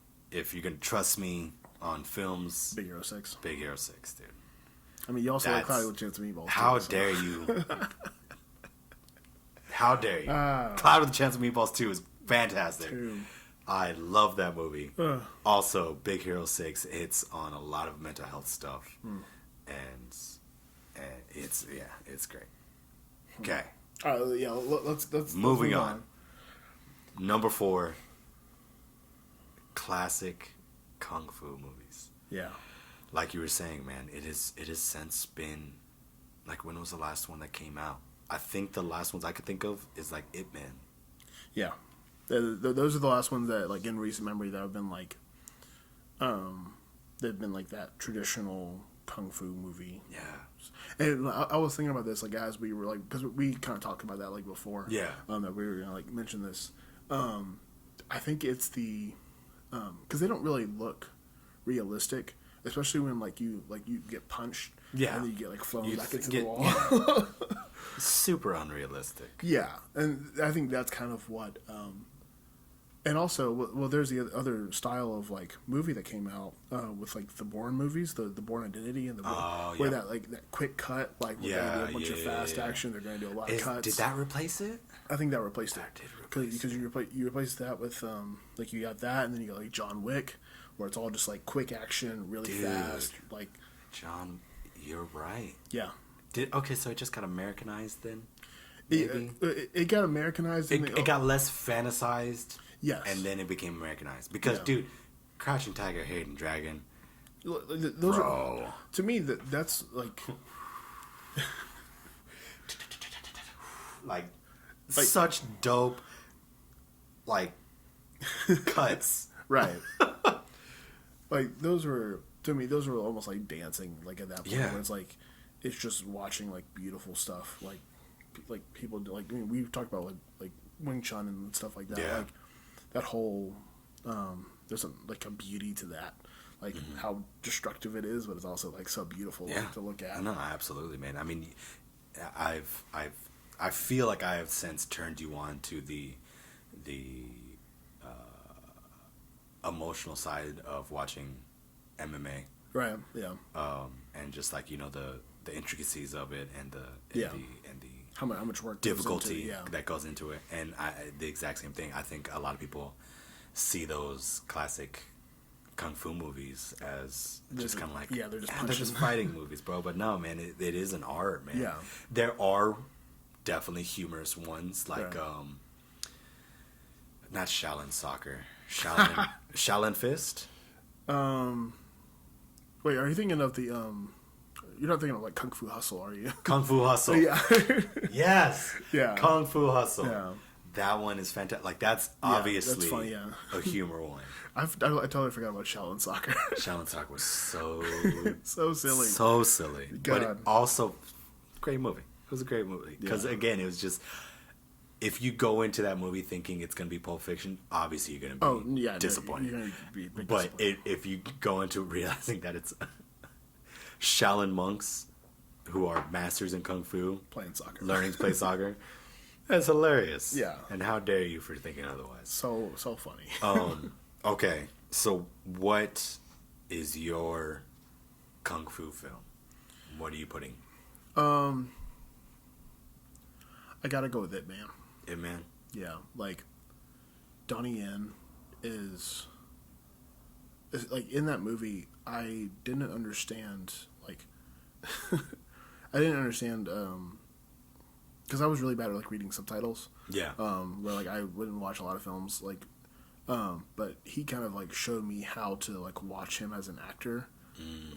you can trust me on films, Big Hero 6. Big Hero 6, dude. I mean, you also like Cloudy with a Chance of Meatballs. How dare you? How dare you? Cloud with a Chance of Meatballs 2 is fantastic. I love that movie. Also, Big Hero 6 hits on a lot of mental health stuff. And it's great. Okay. Let's moving on. Number 4, classic kung fu movies. Yeah. Like you were saying, man, it has since been, like, when was the last one that came out? I think the last ones I could think of is like Ip Man. Yeah, those are the last ones that like in recent memory that have been like, they've been like that traditional kung fu movie. Yeah, and I was thinking about this like as we were like because we kind of talked about that like before. Yeah, that we were gonna like mention this. I think it's the because they don't really look realistic, especially when like you get punched. Yeah, and then you get like flown back into the wall. Yeah. Super unrealistic. Yeah, and I think that's kind of what. And also, well, there's the other style of like movie that came out with like the Bourne movies, the Bourne Identity, and where that like that quick cut, like we're gonna do a bunch of fast action. They're gonna do a lot of cuts. Did that replace it? I think that replaced it. Because you replaced that with like you got that, and then you got like John Wick, where it's all just like quick action, really fast, like. John, you're right. Yeah. So it just got Americanized then? It got Americanized. It got less fantasized. Yes. And then it became Americanized. Because, dude, Crouching Tiger, Hidden Dragon. Those Bro. are, to me, that's like like such dope like cuts. Right. Like those were, to me, those were almost like dancing, like at that point where it's like it's just watching like beautiful stuff, like people do, like, I mean, we've talked about like Wing Chun and stuff like that. Like that whole there's like a beauty to that. Like how destructive it is, but it's also like so beautiful to look at. No, absolutely, man. I mean, I feel like I have since turned you on to the emotional side of watching MMA. Right. Yeah. And just like, you know, the intricacies of it and the how much work difficulty goes into, that goes into it. And the exact same thing. I think a lot of people see those classic kung fu movies as just kind of like, they're just fighting movies, bro. But no, man, it is an art, man. Yeah. There are definitely humorous ones, like not Shaolin Soccer, Shaolin Fist. Wait, are you thinking of the you're not thinking of like Kung Fu Hustle, are you? Kung Fu Hustle. Yeah. Yes. Yeah. Kung Fu Hustle. Yeah. That one is fantastic. Like that's obviously that's funny, a humor one. I totally forgot about Shaolin Soccer. Shaolin Soccer was so silly. So silly. God. But also great movie. It was a great movie. Because again, it was just, if you go into that movie thinking it's going to be Pulp Fiction, obviously you're going to be disappointed. You're gonna be but if you go into realizing that it's Shaolin monks who are masters in Kung Fu playing soccer, learning to play soccer, that's hilarious. Yeah. And how dare you for thinking otherwise. So funny. Okay, so what is your Kung Fu film? What are you putting? I gotta go with It Man. It Man? Yeah, like Donnie Yen is like, in that movie. I didn't understand, like I didn't understand because I was really bad at like reading subtitles. Yeah. Where like I wouldn't watch a lot of films, like but he kind of like showed me how to like watch him as an actor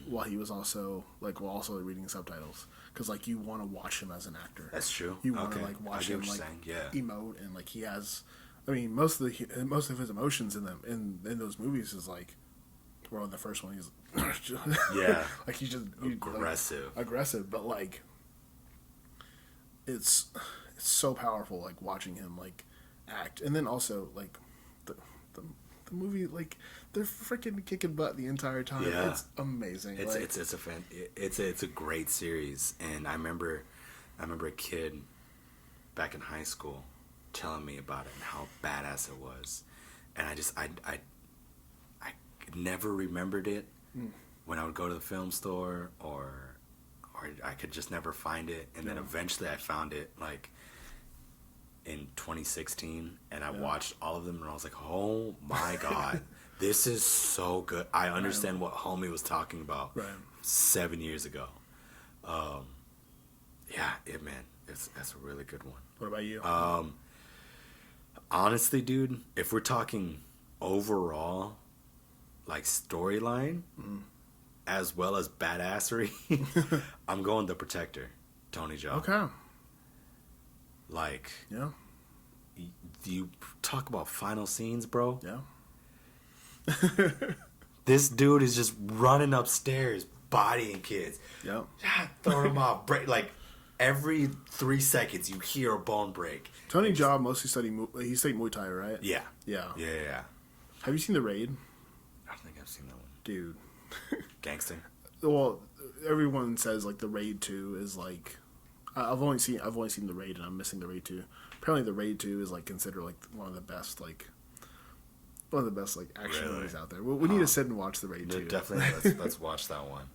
while he was also reading subtitles, because like you want to watch him as an actor. That's true. You want to like watch him like emote, and like he has, I mean, most of his emotions in those movies is like, well, in the first one he's like he's just aggressive, but like it's so powerful, like watching him like act. And then also like the movie, like they're freaking kicking butt the entire time. Yeah. It's amazing. It's a great series. And I remember a kid back in high school telling me about it and how badass it was. And I never remembered it when I would go to the film store, or I could just never find it. And then eventually I found it like in 2016, and I watched all of them, and I was like, oh my god, this is so good. I understand what homie was talking about 7 years ago. It Man, that's a really good one. What about you? Honestly, dude, if we're talking overall like storyline as well as badassery, I'm going The Protector, Tony Jaa. Okay. Like, yeah, you talk about final scenes, bro. Yeah. This dude is just running upstairs, bodying kids. Yeah. Throwing them off. Like, every 3 seconds you hear a bone break. Tony Jaa mostly studied Muay Thai, right? Yeah. Yeah. Yeah. Have you seen The Raid? I don't think I've seen that one. Dude. Gangster. Well, everyone says like The Raid 2 is like, I've only seen The Raid, and I'm missing The Raid 2. Apparently The Raid 2 is like considered like one of the best action movies out there. We need to sit and watch The Raid 2. Definitely, let's watch that one.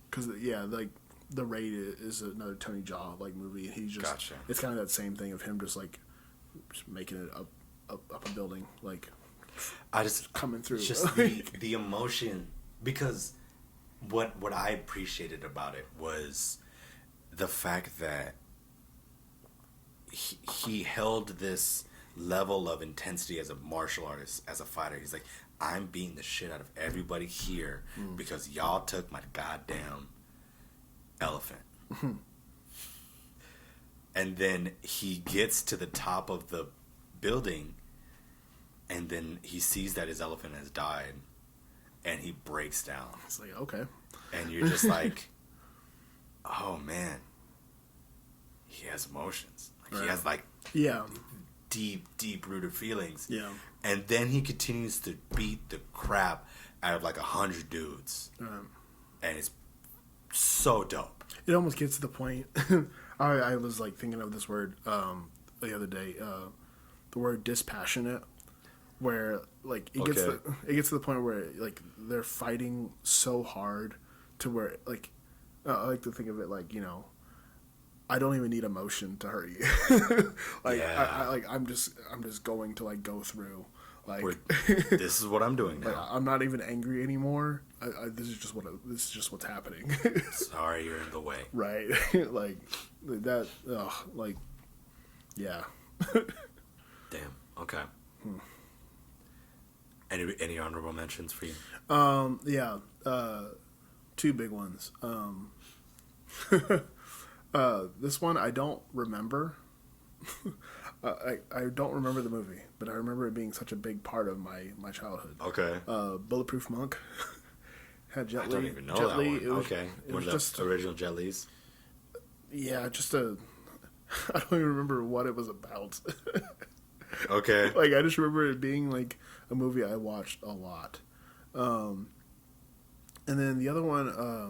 Because like The Raid is another Tony Jaa like movie, and he's just it's kind of that same thing of him just making it up a building, like I just coming through. Just the emotion, because what I appreciated about it was the fact that he held this level of intensity as a martial artist, as a fighter. He's like, I'm beating the shit out of everybody here because y'all took my goddamn elephant. And then he gets to the top of the building, and then he sees that his elephant has died, and he breaks down. It's like, okay. And you're just like, oh man, he has emotions. Like, he has like deep rooted feelings. Yeah. And then he continues to beat the crap out of like 100 dudes. And it's so dope. It almost gets to the point. I was like thinking of this word the other day, the word dispassionate, where like it gets to the point where like they're fighting so hard to where like I like to think of it like, you know, I don't even need emotion to hurt you. Like I'm just going to like go through like this is what I'm doing now. Like, I'm not even angry anymore. This is just what's happening. Sorry, you're in the way. Right. like that. Like yeah. Damn. Okay. Any honorable mentions for you? Yeah. Two big ones. This one I don't remember. I don't remember the movie, but I remember it being such a big part of my childhood. Okay. Bulletproof Monk had Jet Li. I don't even know that one. It was just original Jet Li's. Yeah, just I don't even remember what it was about. Okay. Like I just remember it being like a movie I watched a lot. And then the other one, I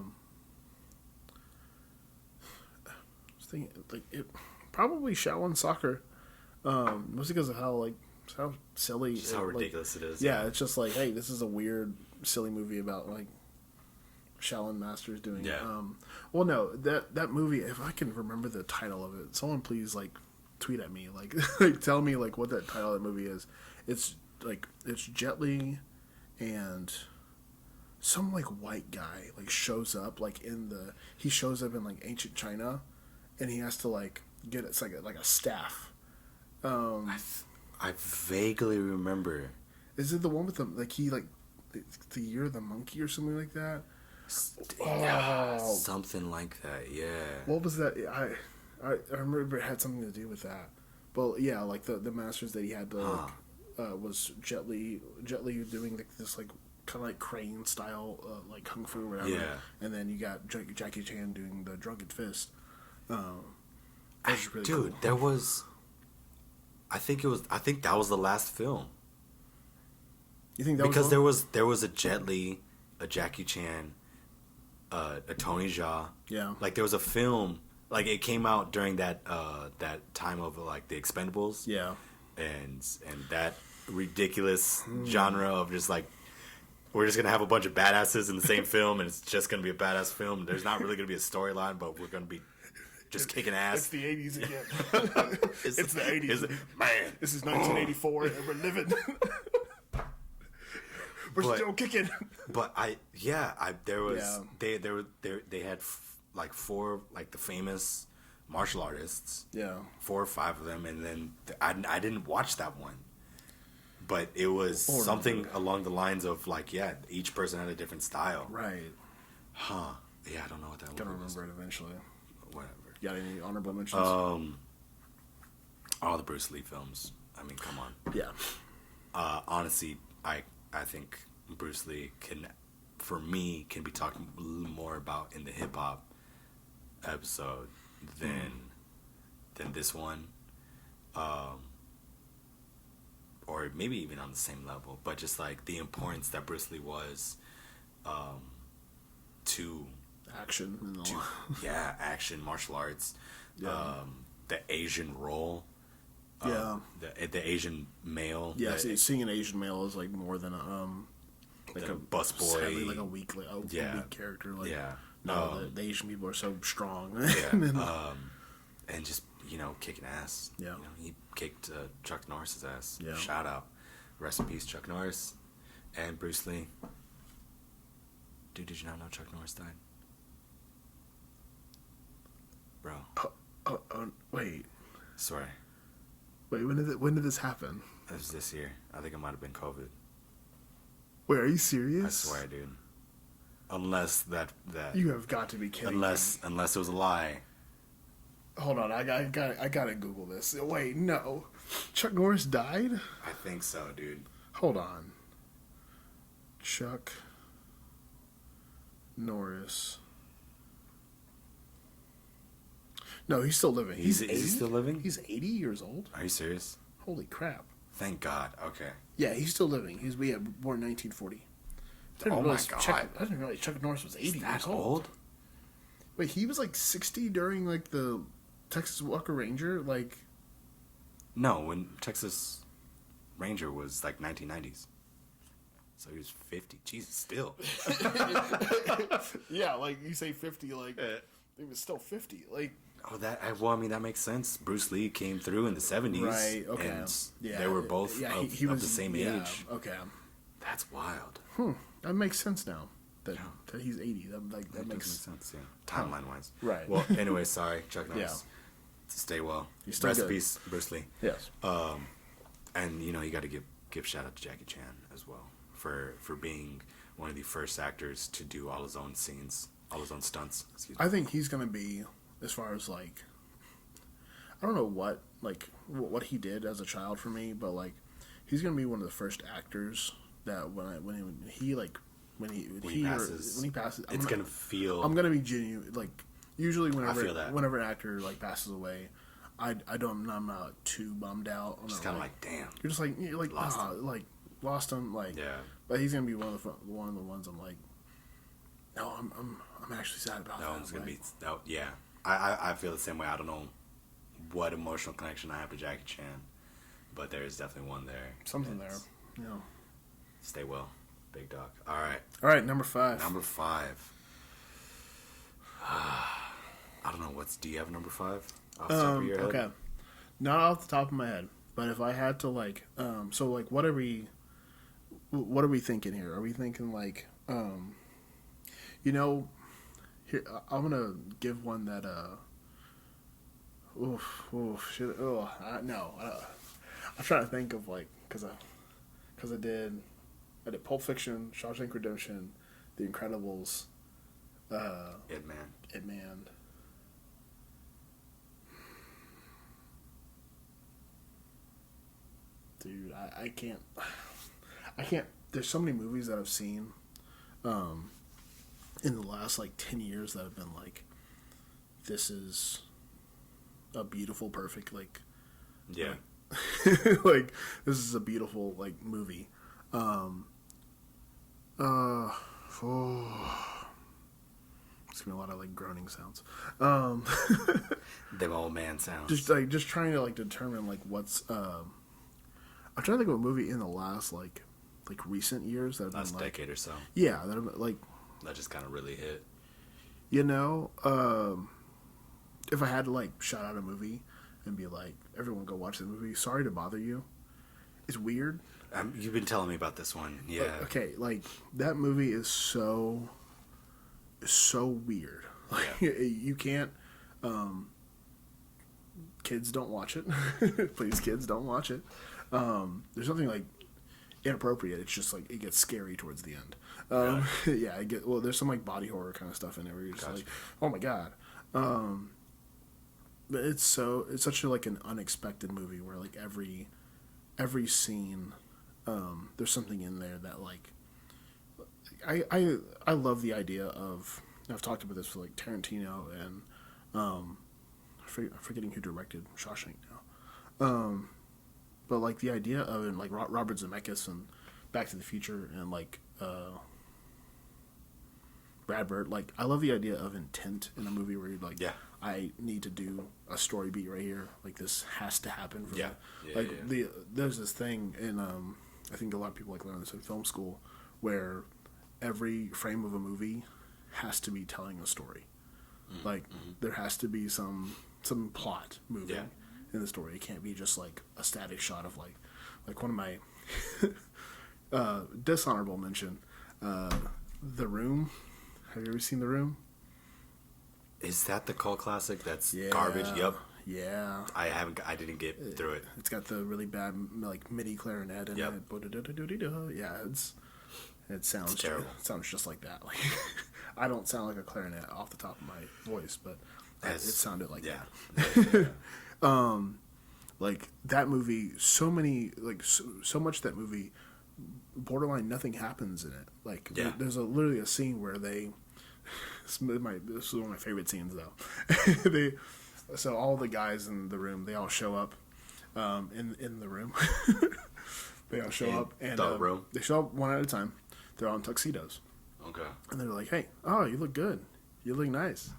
was thinking like it probably Shaolin Soccer. Mostly because of how silly, just how ridiculous it is. Yeah, it's just like, hey, this is a weird, silly movie about like Shaolin masters doing. Yeah. Well, no, that movie. If I can remember the title of it, someone please like tweet at me, like, like tell me like what that title of the movie is. It's Jet Li and some like white guy like shows up like he shows up in like ancient China, and he has to like get it's like a staff. I vaguely remember. Is it the one with the like he like the year of the monkey or something like that? Something like that. Yeah. What was that? I remember it had something to do with that. But yeah, like the masters that he had to was Jet Li doing like this like kind of like crane style like kung fu or whatever. Yeah. And then you got Jackie Chan doing the drunken fist. Really dude, cool. there was. I think that was the last film. You think that because was there was a Jet Li, a Jackie Chan, a Tony Jaa. Yeah. Like there was a film. Like it came out during that time of like the Expendables. Yeah. And that ridiculous genre of just like we're just gonna have a bunch of badasses in the same film, and it's just gonna be a badass film. There's not really gonna be a storyline, but we're gonna be just kicking ass. It's the 80s again. It's the 80s. Man. This is 1984 and we're living. We're still kicking. But they had like four like the famous martial artists. Yeah. 4 or 5 of them, and then I didn't watch that one. But it was something along the lines of like, yeah, each person had a different style. Right. Huh. Yeah, I don't know what that was. Gotta remember it eventually. Whatever. You got any honorable mentions? All the Bruce Lee films. I mean, come on. Yeah. Honestly, I think Bruce Lee can be talked a little more about in the hip hop episode than this one, or maybe even on the same level. But just like the importance that Bruce Lee was to action and action, martial arts, the Asian role, the Asian male. Yeah, seeing an Asian male is like more than like a busboy, like a weak character. Like, the Asian people are so strong. And just kicking ass. Yeah, he kicked Chuck Norris's ass. Yeah, shout out, rest in peace, Chuck Norris and Bruce Lee. Dude, did you not know Chuck Norris died? Bro. Wait. Sorry. Wait, when did this happen? It was this year. I think it might have been COVID. Wait, are you serious? I swear, dude. Unless that You have got to be kidding me. Unless it was a lie. Hold on, I gotta Google this. Wait, no. Chuck Norris died? I think so, dude. Hold on. Chuck Norris. No, he's still living. Is he still living? He's 80 years old. Are you serious? Holy crap. Thank God. Okay. Yeah, he's still living. He's born in 1940. Oh my God. I didn't realize Chuck Norris was 80 Is that years old. Wait, he was like 60 during like the Texas Walker Ranger? Like, No, when Texas Ranger was like 1990s. So he was 50. Jesus, still. yeah, like you say 50, like he was still 50. Like, Oh, I mean, that makes sense. Bruce Lee came through in the 70s. right? Okay, And yeah, they were both he of was the same age. Okay, That's wild. that makes sense now. That he's 80. That makes sense, yeah. Timeline wise. Right. Well, anyway, sorry, Chuck Norris. Yeah. Stay well. He's still Rest in good. peace, Bruce Lee. Yes. And you got to give shout out to Jackie Chan as well for being one of the first actors to do all his own scenes, all his own stunts. Excuse me. I think he's gonna be, as far as like, I don't know what he did as a child for me, but like, he's gonna be one of the first actors that when he passes, it's gonna feel. I'm gonna be genuine. Like, usually I feel that. whenever an actor like passes away, I'm not too bummed out. Just kind of like, damn. You're just like lost him. Like, Yeah. But he's gonna be one of the ones I'm like, no, I'm actually sad about. That that. one's gonna be. Yeah. I feel the same way. I don't know what emotional connection I have to Jackie Chan, but there is definitely one there. Something there. Yeah. Stay well, big dog. All right. All right, number 5. Number 5. I don't know. Do you have number 5? Off the top of your head? Okay. Not off the top of my head, but if I had to like, so like, what are we thinking here? Are we thinking like, here I'm gonna give one that, no, I'm trying to think of like, cause I did Pulp Fiction, Shawshank Redemption, The Incredibles, Ip Man. Dude, I can't. There's so many movies that I've seen, in the last like 10 years that have been like, this is a beautiful, perfect like. Yeah. Like, this is a beautiful like movie. It's gonna be a lot of like groaning sounds. Them old man sounds. Just trying to like determine like what's. I'm trying to think of a movie in the last like recent years that have last been like, decade or so. Yeah, that have been like. That just kind of really hit. If I had to like shout out a movie and be like, everyone go watch the movie. Sorry to bother you. It's weird. You've been telling me about this one. Yeah. Okay, like that movie is so weird. Like, Yeah. You can't. Kids don't watch it. Please, kids don't watch it. There's nothing like inappropriate. It's just like it gets scary towards the end. Yeah, there's some like body horror kind of stuff in it where you're just like, oh my god. But it's such like an unexpected movie where like every scene, there's something in there that like I love the idea of. I've talked about this with like Tarantino and I'm forgetting who directed Shawshank now, but like the idea of it, like Robert Zemeckis and Back to the Future and like Brad Bird. Like, I love the idea of intent in a movie where you're like, yeah. I need to do a story beat right here. Like, this has to happen. For there's this thing in I think a lot of people like learn this in film school where every frame of a movie has to be telling a story. Mm-hmm. Like, there has to be some plot moving in the story. It can't be just like a static shot of like one of my dishonorable mention, The Room. Have you ever seen The Room? Is that the cult classic that's garbage? Yep. Yeah. I didn't get through it. It's got the really bad like MIDI clarinet in Yep. it. Yeah, it sounds terrible. It sounds just like that. Like I don't sound like a clarinet off the top of my voice, but it sounded like that. Like that movie, so many like so much that movie, borderline nothing happens in it. Like there's literally a scene where they. This is one of my favorite scenes though. So all the guys in the room, they all show up in the room. They all show up and they show up one at a time. They're all in tuxedos. Okay. And they're like, "Hey, oh, you look good. You look nice.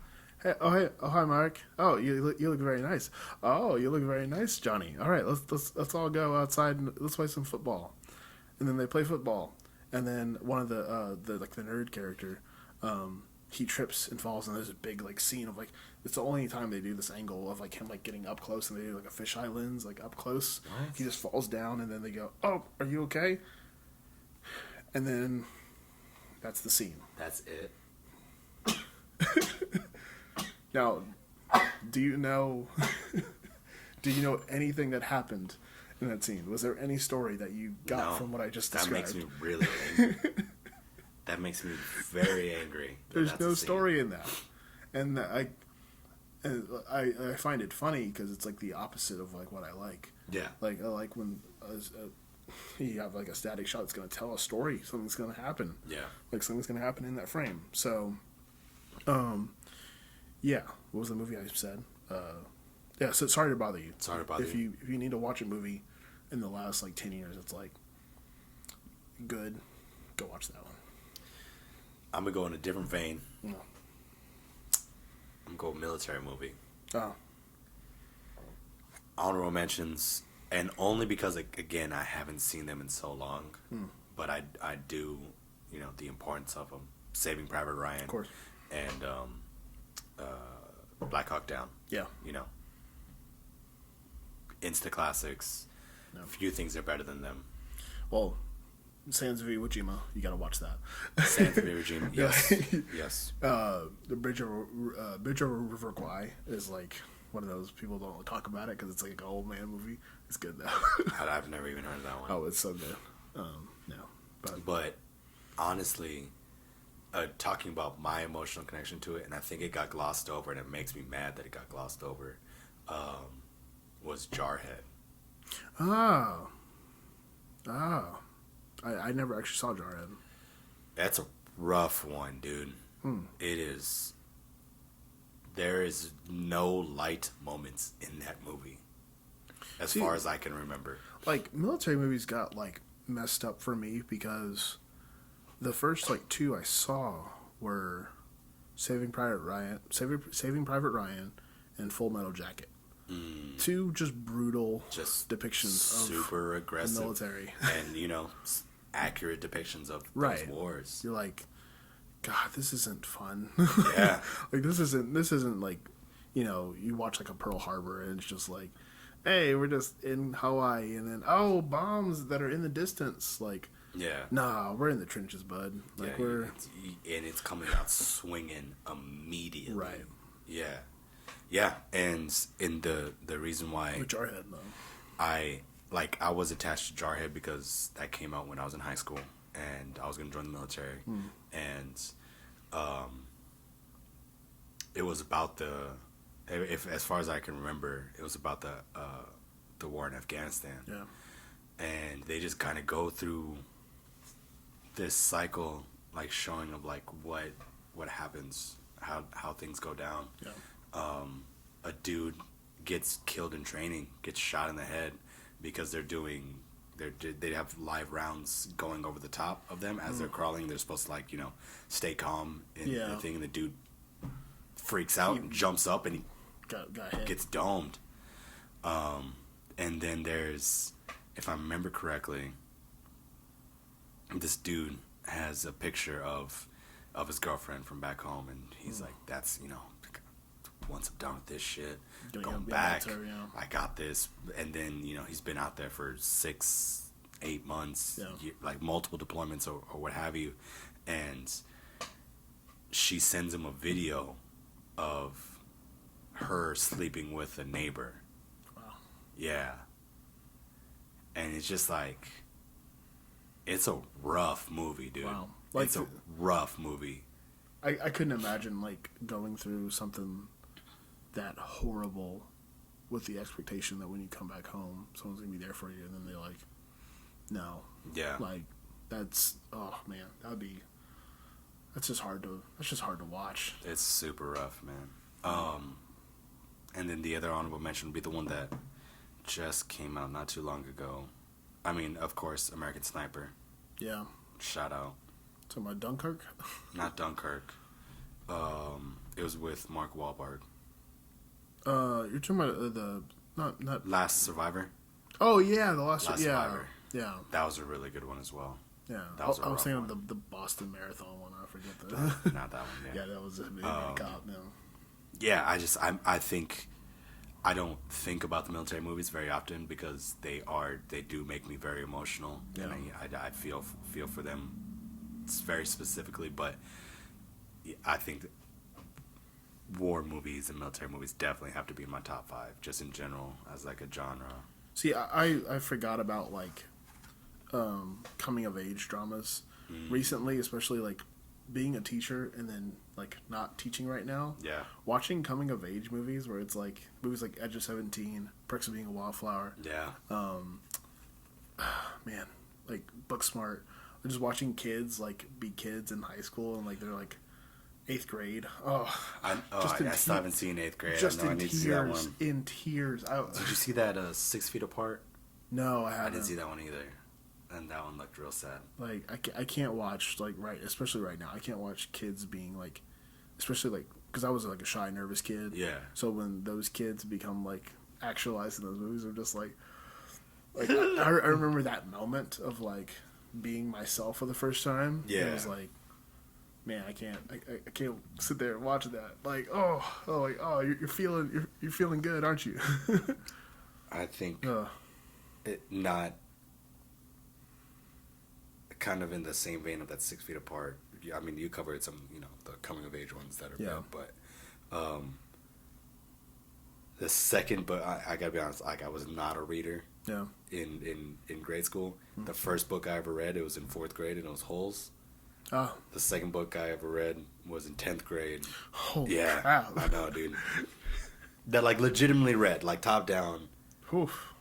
Hey, oh hi, Mark. Oh, you look very nice. Oh, you look very nice, Johnny. All right, let's all go outside and let's play some football." And then they play football, and then one of the nerd character, he trips and falls, and there's a big like scene of like it's the only time they do this angle of like him like getting up close, and they do like a fisheye lens like up close. What? He just falls down, and then they go, "Oh, are you okay?" And then that's the scene. That's it. Now, do you know anything that happened in that scene? Was there any story that you got from what I just described? That makes me really angry. That makes me very angry. There's no story in that, and I find it funny because it's like the opposite of like what I like. Yeah. Like I like when you have like a static shot that's going to tell a story. Something's going to happen. Yeah. Like something's going to happen in that frame. So, yeah. What was the movie I said? Yeah. So Sorry to Bother You. Sorry to Bother You. If you need to watch a movie in the last like 10 years, it's like good. Go watch that one. I'm gonna go in a different vein. No. I'm gonna go military movie. Oh. Honorable mentions, and only because again I haven't seen them in so long, but I do, the importance of them. Saving Private Ryan, Of course. and Black Hawk Down. Yeah. Insta classics. No. Few things are better than them. Well, Sands of Iwo Jima, you got to watch that. Sands of Iwo Jima, yes, yes. The Bridge over River Kwai is like one of those people don't talk about it because it's like an old man movie. It's good though. I've never even heard of that one. Oh, it's so good. No, but honestly, talking about my emotional connection to it, and I think it got glossed over, and it makes me mad that it got glossed over. Was Jarhead. Oh. I never actually saw Jarhead. That's a rough one, dude. It is. There is no light moments in that movie, as far as I can remember. Like military movies got like messed up for me because the first like two I saw were Saving Private Ryan, and Full Metal Jacket. Two just brutal depictions of super aggressive the military. And accurate depictions of those wars. You're like, God, this isn't fun. Yeah. Like this isn't like, you watch like a Pearl Harbor and it's just like, hey, we're just in Hawaii and then bombs that are in the distance. Like, yeah, nah, we're in the trenches, bud. Like and it's coming out swinging immediately. Right. Yeah. Yeah, and in the reason why Jarhead though. I was attached to Jarhead because that came out when I was in high school and I was going to join the military, and it was about as far as I can remember, it was about the war in Afghanistan. Yeah, and they just kind of go through this cycle, like showing of like what happens, how things go down. Yeah. A dude gets killed in training, gets shot in the head because they have live rounds going over the top of them as they're crawling. They're supposed to stay calm in the thing, and the dude freaks out and jumps up and he got hit. Gets domed. And then there's, if I remember correctly, this dude has a picture of his girlfriend from back home, and he's like, that's, once I'm done with this shit, going back, I got this. And then, he's been out there for 6-8 months, like multiple deployments or what have you. And she sends him a video of her sleeping with a neighbor. Wow. Yeah. And it's just like, it's a rough movie, dude. Wow. Like, it's a rough movie. I couldn't imagine, like, going through something that horrible with the expectation that when you come back home, someone's going to be there for you, and then they're like, no. Yeah. Like, that's, oh, man, that's just hard to watch. It's super rough, man. And then the other honorable mention would be the one that just came out not too long ago. I mean, of course, American Sniper. Yeah. Shout out. Talking about Dunkirk? Not Dunkirk. It was with Mark Wahlberg. You're talking about not Last Survivor. Oh yeah, the last Survivor. Yeah. That was a really good one as well. Yeah. That was a I was rough thinking one. of the Boston Marathon one. I forget the. Not that one. Yeah. Yeah, that was a big cop. Yeah. Yeah, I think I don't think about the military movies very often because they do make me very emotional. Yeah. And I feel for them very specifically, but I think that war movies and military movies definitely have to be in my top 5 just in general as like a genre. See, I forgot about like coming of age dramas recently, especially like being a teacher and then like not teaching right now. Yeah. Watching coming of age movies where it's like movies like Edge of 17, Perks of Being a Wallflower. Yeah. Man, like Booksmart. Just watching kids like be kids in high school and like they're like 8th grade. I still haven't seen 8th grade. Just I know I in need tears, to see that one. in tears. Did you see that 6 Feet Apart? No, I haven't. I didn't see that one either, and that one looked real sad. Like I can't watch like especially right now. I can't watch kids being like, especially like because I was like a shy, nervous kid. Yeah. So when those kids become like actualized in those movies, I'm just like I remember that moment of like being myself for the first time. Yeah. It was like, man, I can't sit there and watch that. Like, you're feeling good, aren't you? I think not kind of in the same vein of that 6 Feet Apart. I mean, you covered some, the coming of age ones that are good, but the second book, I gotta be honest, like I was not a reader. Yeah. In grade school, the first book I ever read, it was in 4th grade, and it was Holes. Oh. The second book I ever read was in 10th grade. Holy yeah, crap. I know, dude. That like legitimately read, like top down. Oof.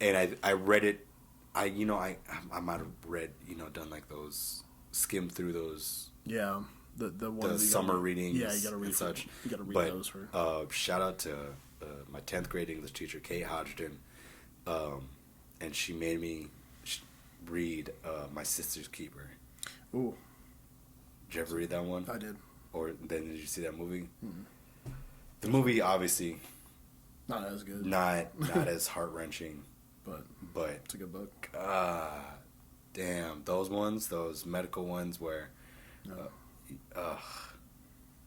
And I read it. I might have read, done like those, skimmed through those. Yeah. The one the summer readings. Yeah, you gotta read and such. You gotta read but, those for. Shout out to my 10th grade English teacher, Kate Hodgson. And she made me read My Sister's Keeper. Ooh. Did you ever read that one? I did. Or then did you see that movie? Mm-mm. The movie, obviously, not as good. not as heart wrenching, but it's a good book. Damn, those medical ones where,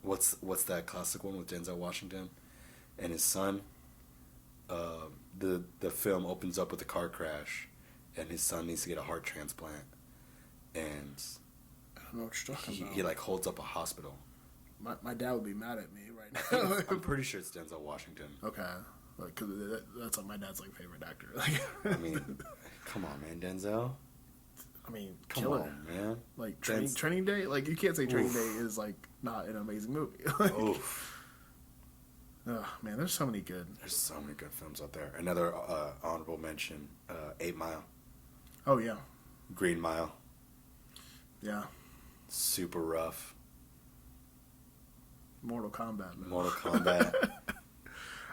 what's that classic one with Denzel Washington and his son? The film opens up with a car crash, and his son needs to get a heart transplant, and I don't know what you're talking about. He like holds up a hospital. My dad would be mad at me right now. I'm pretty sure it's Denzel Washington. Okay, because that's like my dad's like favorite actor. I mean, come on, man, Denzel. I mean, come on, man. Like Training Day. Like you can't say Training Day is like not an amazing movie. Oof. Oh man, there's so many good. There's so many good films out there. Another honorable mention: 8 Mile. Oh yeah. Green Mile. Yeah. Super rough. Mortal Kombat. Man. Mortal Kombat.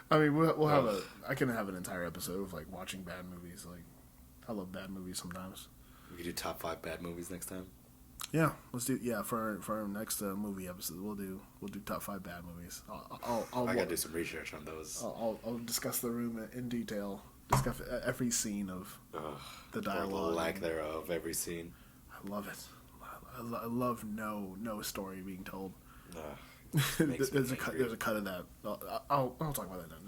I mean, we'll have I can have an entire episode of like watching bad movies. Like, I love bad movies sometimes. We could do top 5 bad movies next time. Yeah, let's do. Yeah, for our next movie episode, we'll do top 5 bad movies. I gotta do some research on those. I'll discuss the room in detail. Discuss every scene of the dialogue, the lack thereof, every scene. I love it. I love no story being told. There's a cut of that. I'll talk about that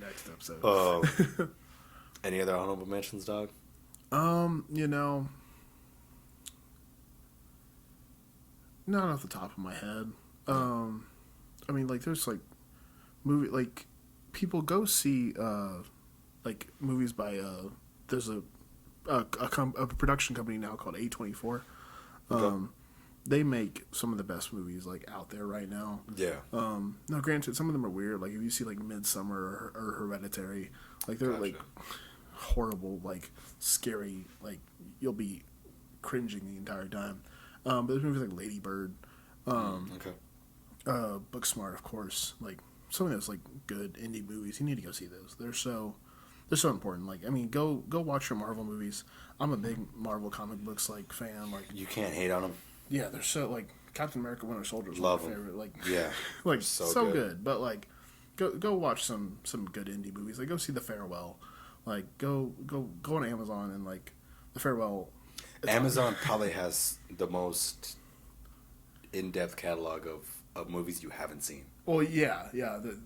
next episode. Any other honorable mentions, dog? Not off the top of my head. I mean, like there's like movie like people go see like movies by there's a production company now called A24. They make some of the best movies like out there right now. Yeah. Now, granted, some of them are weird. Like if you see like Midsummer or Hereditary, like they're like horrible, like scary. Like you'll be cringing the entire time. But there's movies like Lady Bird, Booksmart, of course. Like some of those like good indie movies. You need to go see those. They're so important. Like I mean, go watch your Marvel movies. I'm a big Marvel comic books like fan. Like you can't hate on them. Yeah, they're so like Captain America: Winter Soldier is Love my them. favorite. Like Yeah, like so good. But like go watch some good indie movies. Like go see The Farewell. Like go on Amazon and like The Farewell. Amazon probably has the most in-depth catalog of movies you haven't seen. Well, yeah,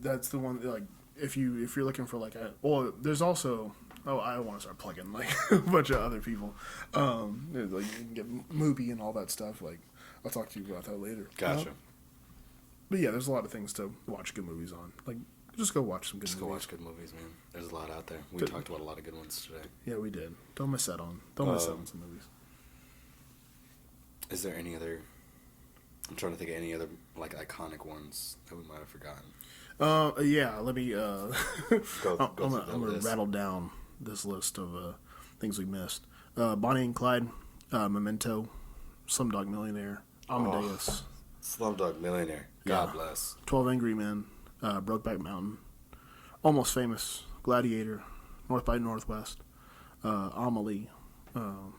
that's the one. Like if you're looking for like there's also. Oh, I want to start plugging like a bunch of other people. Like you can get Mubi and all that stuff. Like I'll talk to you about that later. Gotcha. But yeah, there's a lot of things to watch good movies on. Like just go watch some good movies. Just go watch good movies, man. There's a lot out there. We talked about a lot of good ones today. Yeah, we did. Don't miss out on some movies. Is there any other? I'm trying to think of any other like iconic ones that we might have forgotten. Yeah. Let me. Go I'm gonna rattle down this list of things we missed. Bonnie and Clyde, Memento, Slumdog Millionaire, Amadeus, Slumdog Millionaire. God bless. 12 Angry Men, Brokeback Mountain, Almost Famous, Gladiator, North by Northwest, Amelie,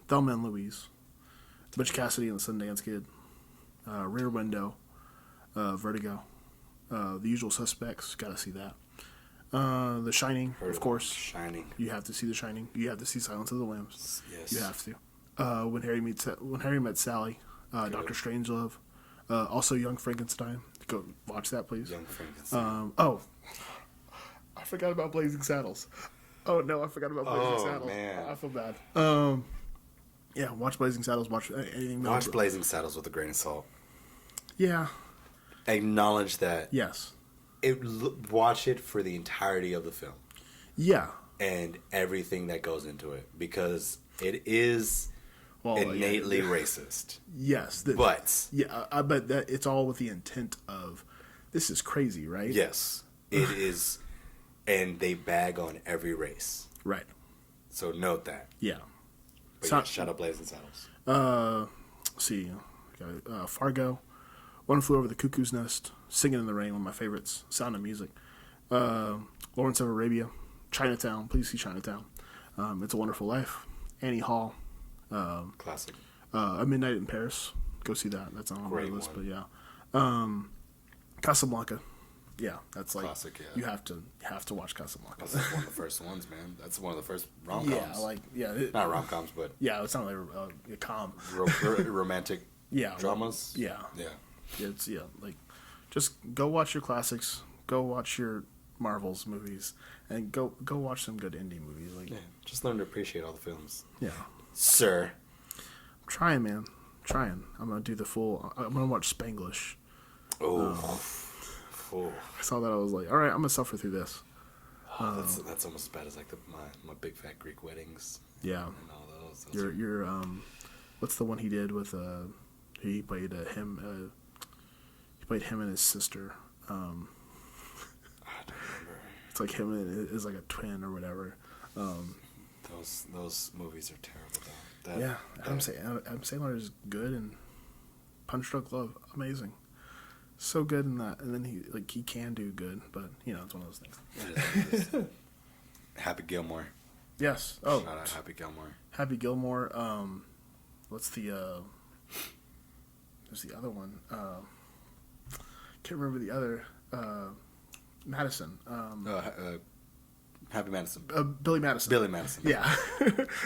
Thelma and Louise, Butch Cassidy and the Sundance Kid, Rear Window, Vertigo, The Usual Suspects. Gotta see that. The Shining, of course. Shining. You have to see The Shining. You have to see Silence of the Lambs. Yes. You have to. When Harry Met Sally, Doctor Strangelove, also Young Frankenstein. Go watch that, please. Young Frankenstein. I forgot about Blazing Saddles. Oh no, I forgot about Blazing Saddles. Man. I feel bad. Yeah, watch Blazing Saddles. Watch anything. Watch Blazing Saddles with a grain of salt. Yeah. Acknowledge that. Yes. Watch it for the entirety of the film. Yeah. And everything that goes into it, because it is innately racist. Yes. But yeah, I bet that it's all with the intent of this is crazy, right? Yes, it is, and they bag on every race. Right. So note that. Yeah. But shut up, Blazing Saddles. Let's see, Fargo, One Flew Over the Cuckoo's Nest, Singing in the Rain, one of my favorites. Sound of Music, Lawrence of Arabia, Chinatown. Please see Chinatown. It's a Wonderful Life, Annie Hall, Classic. A Midnight in Paris. Go see that. That's on my list. One. But yeah, Casablanca. Yeah, that's like Classic. Yeah. you have to watch Casablanca. That's one of the first ones, man. That's one of the first rom-coms. Not rom-coms, but it's not like a com. Romantic. Yeah, dramas. Yeah. It's like just go watch your classics, go watch your Marvel's movies, and go watch some good indie movies. Like just learn to appreciate all the films. Yeah, sir. I'm trying, man. I'm gonna do the full. I'm gonna watch Spanglish. I saw that. I was like, all right, I'm gonna suffer through this. That's almost as bad as like my Big Fat Greek Weddings. Yeah. And all those. Your what's the one he did with he played him. He played him and his sister. I don't remember. It's like him and is like a twin or whatever. Those movies are terrible though. Adam Sandler is good, and Punch Drunk Love, amazing. So good in that, and then he can do good, but it's one of those things. Happy Gilmore. Yes. Shout out Happy Gilmore. Happy Gilmore. What's the? There's the other one. Can't remember the other. Madison. Happy Madison. Billy Madison. Billy Madison. Yeah.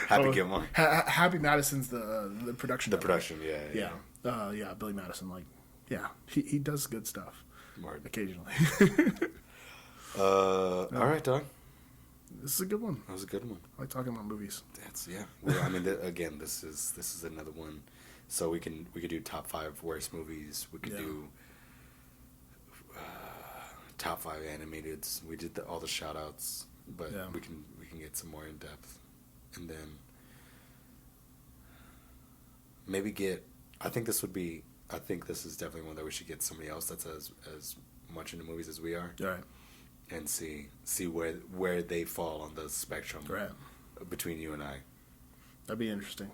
Happy Gilmore. Happy Madison's the production. The production. Yeah. Yeah. Billy Madison. Yeah, he does good stuff. Word. Occasionally. All right, dog. This is a good one. That was a good one. I like talking about movies. Well, I mean, again, this is another one. So we could do top 5 worst movies. We could do top 5 animateds. We did all the shout outs, but Yeah. we can get some more in depth, and then maybe get. I think this is definitely one that we should get somebody else that's as much into movies as we are, Right. and see where they fall on the spectrum Right. between you and I. That'd be interesting.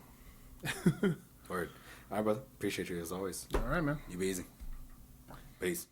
Word. All right, brother. Appreciate you as always. All right, man. You be easy. Peace.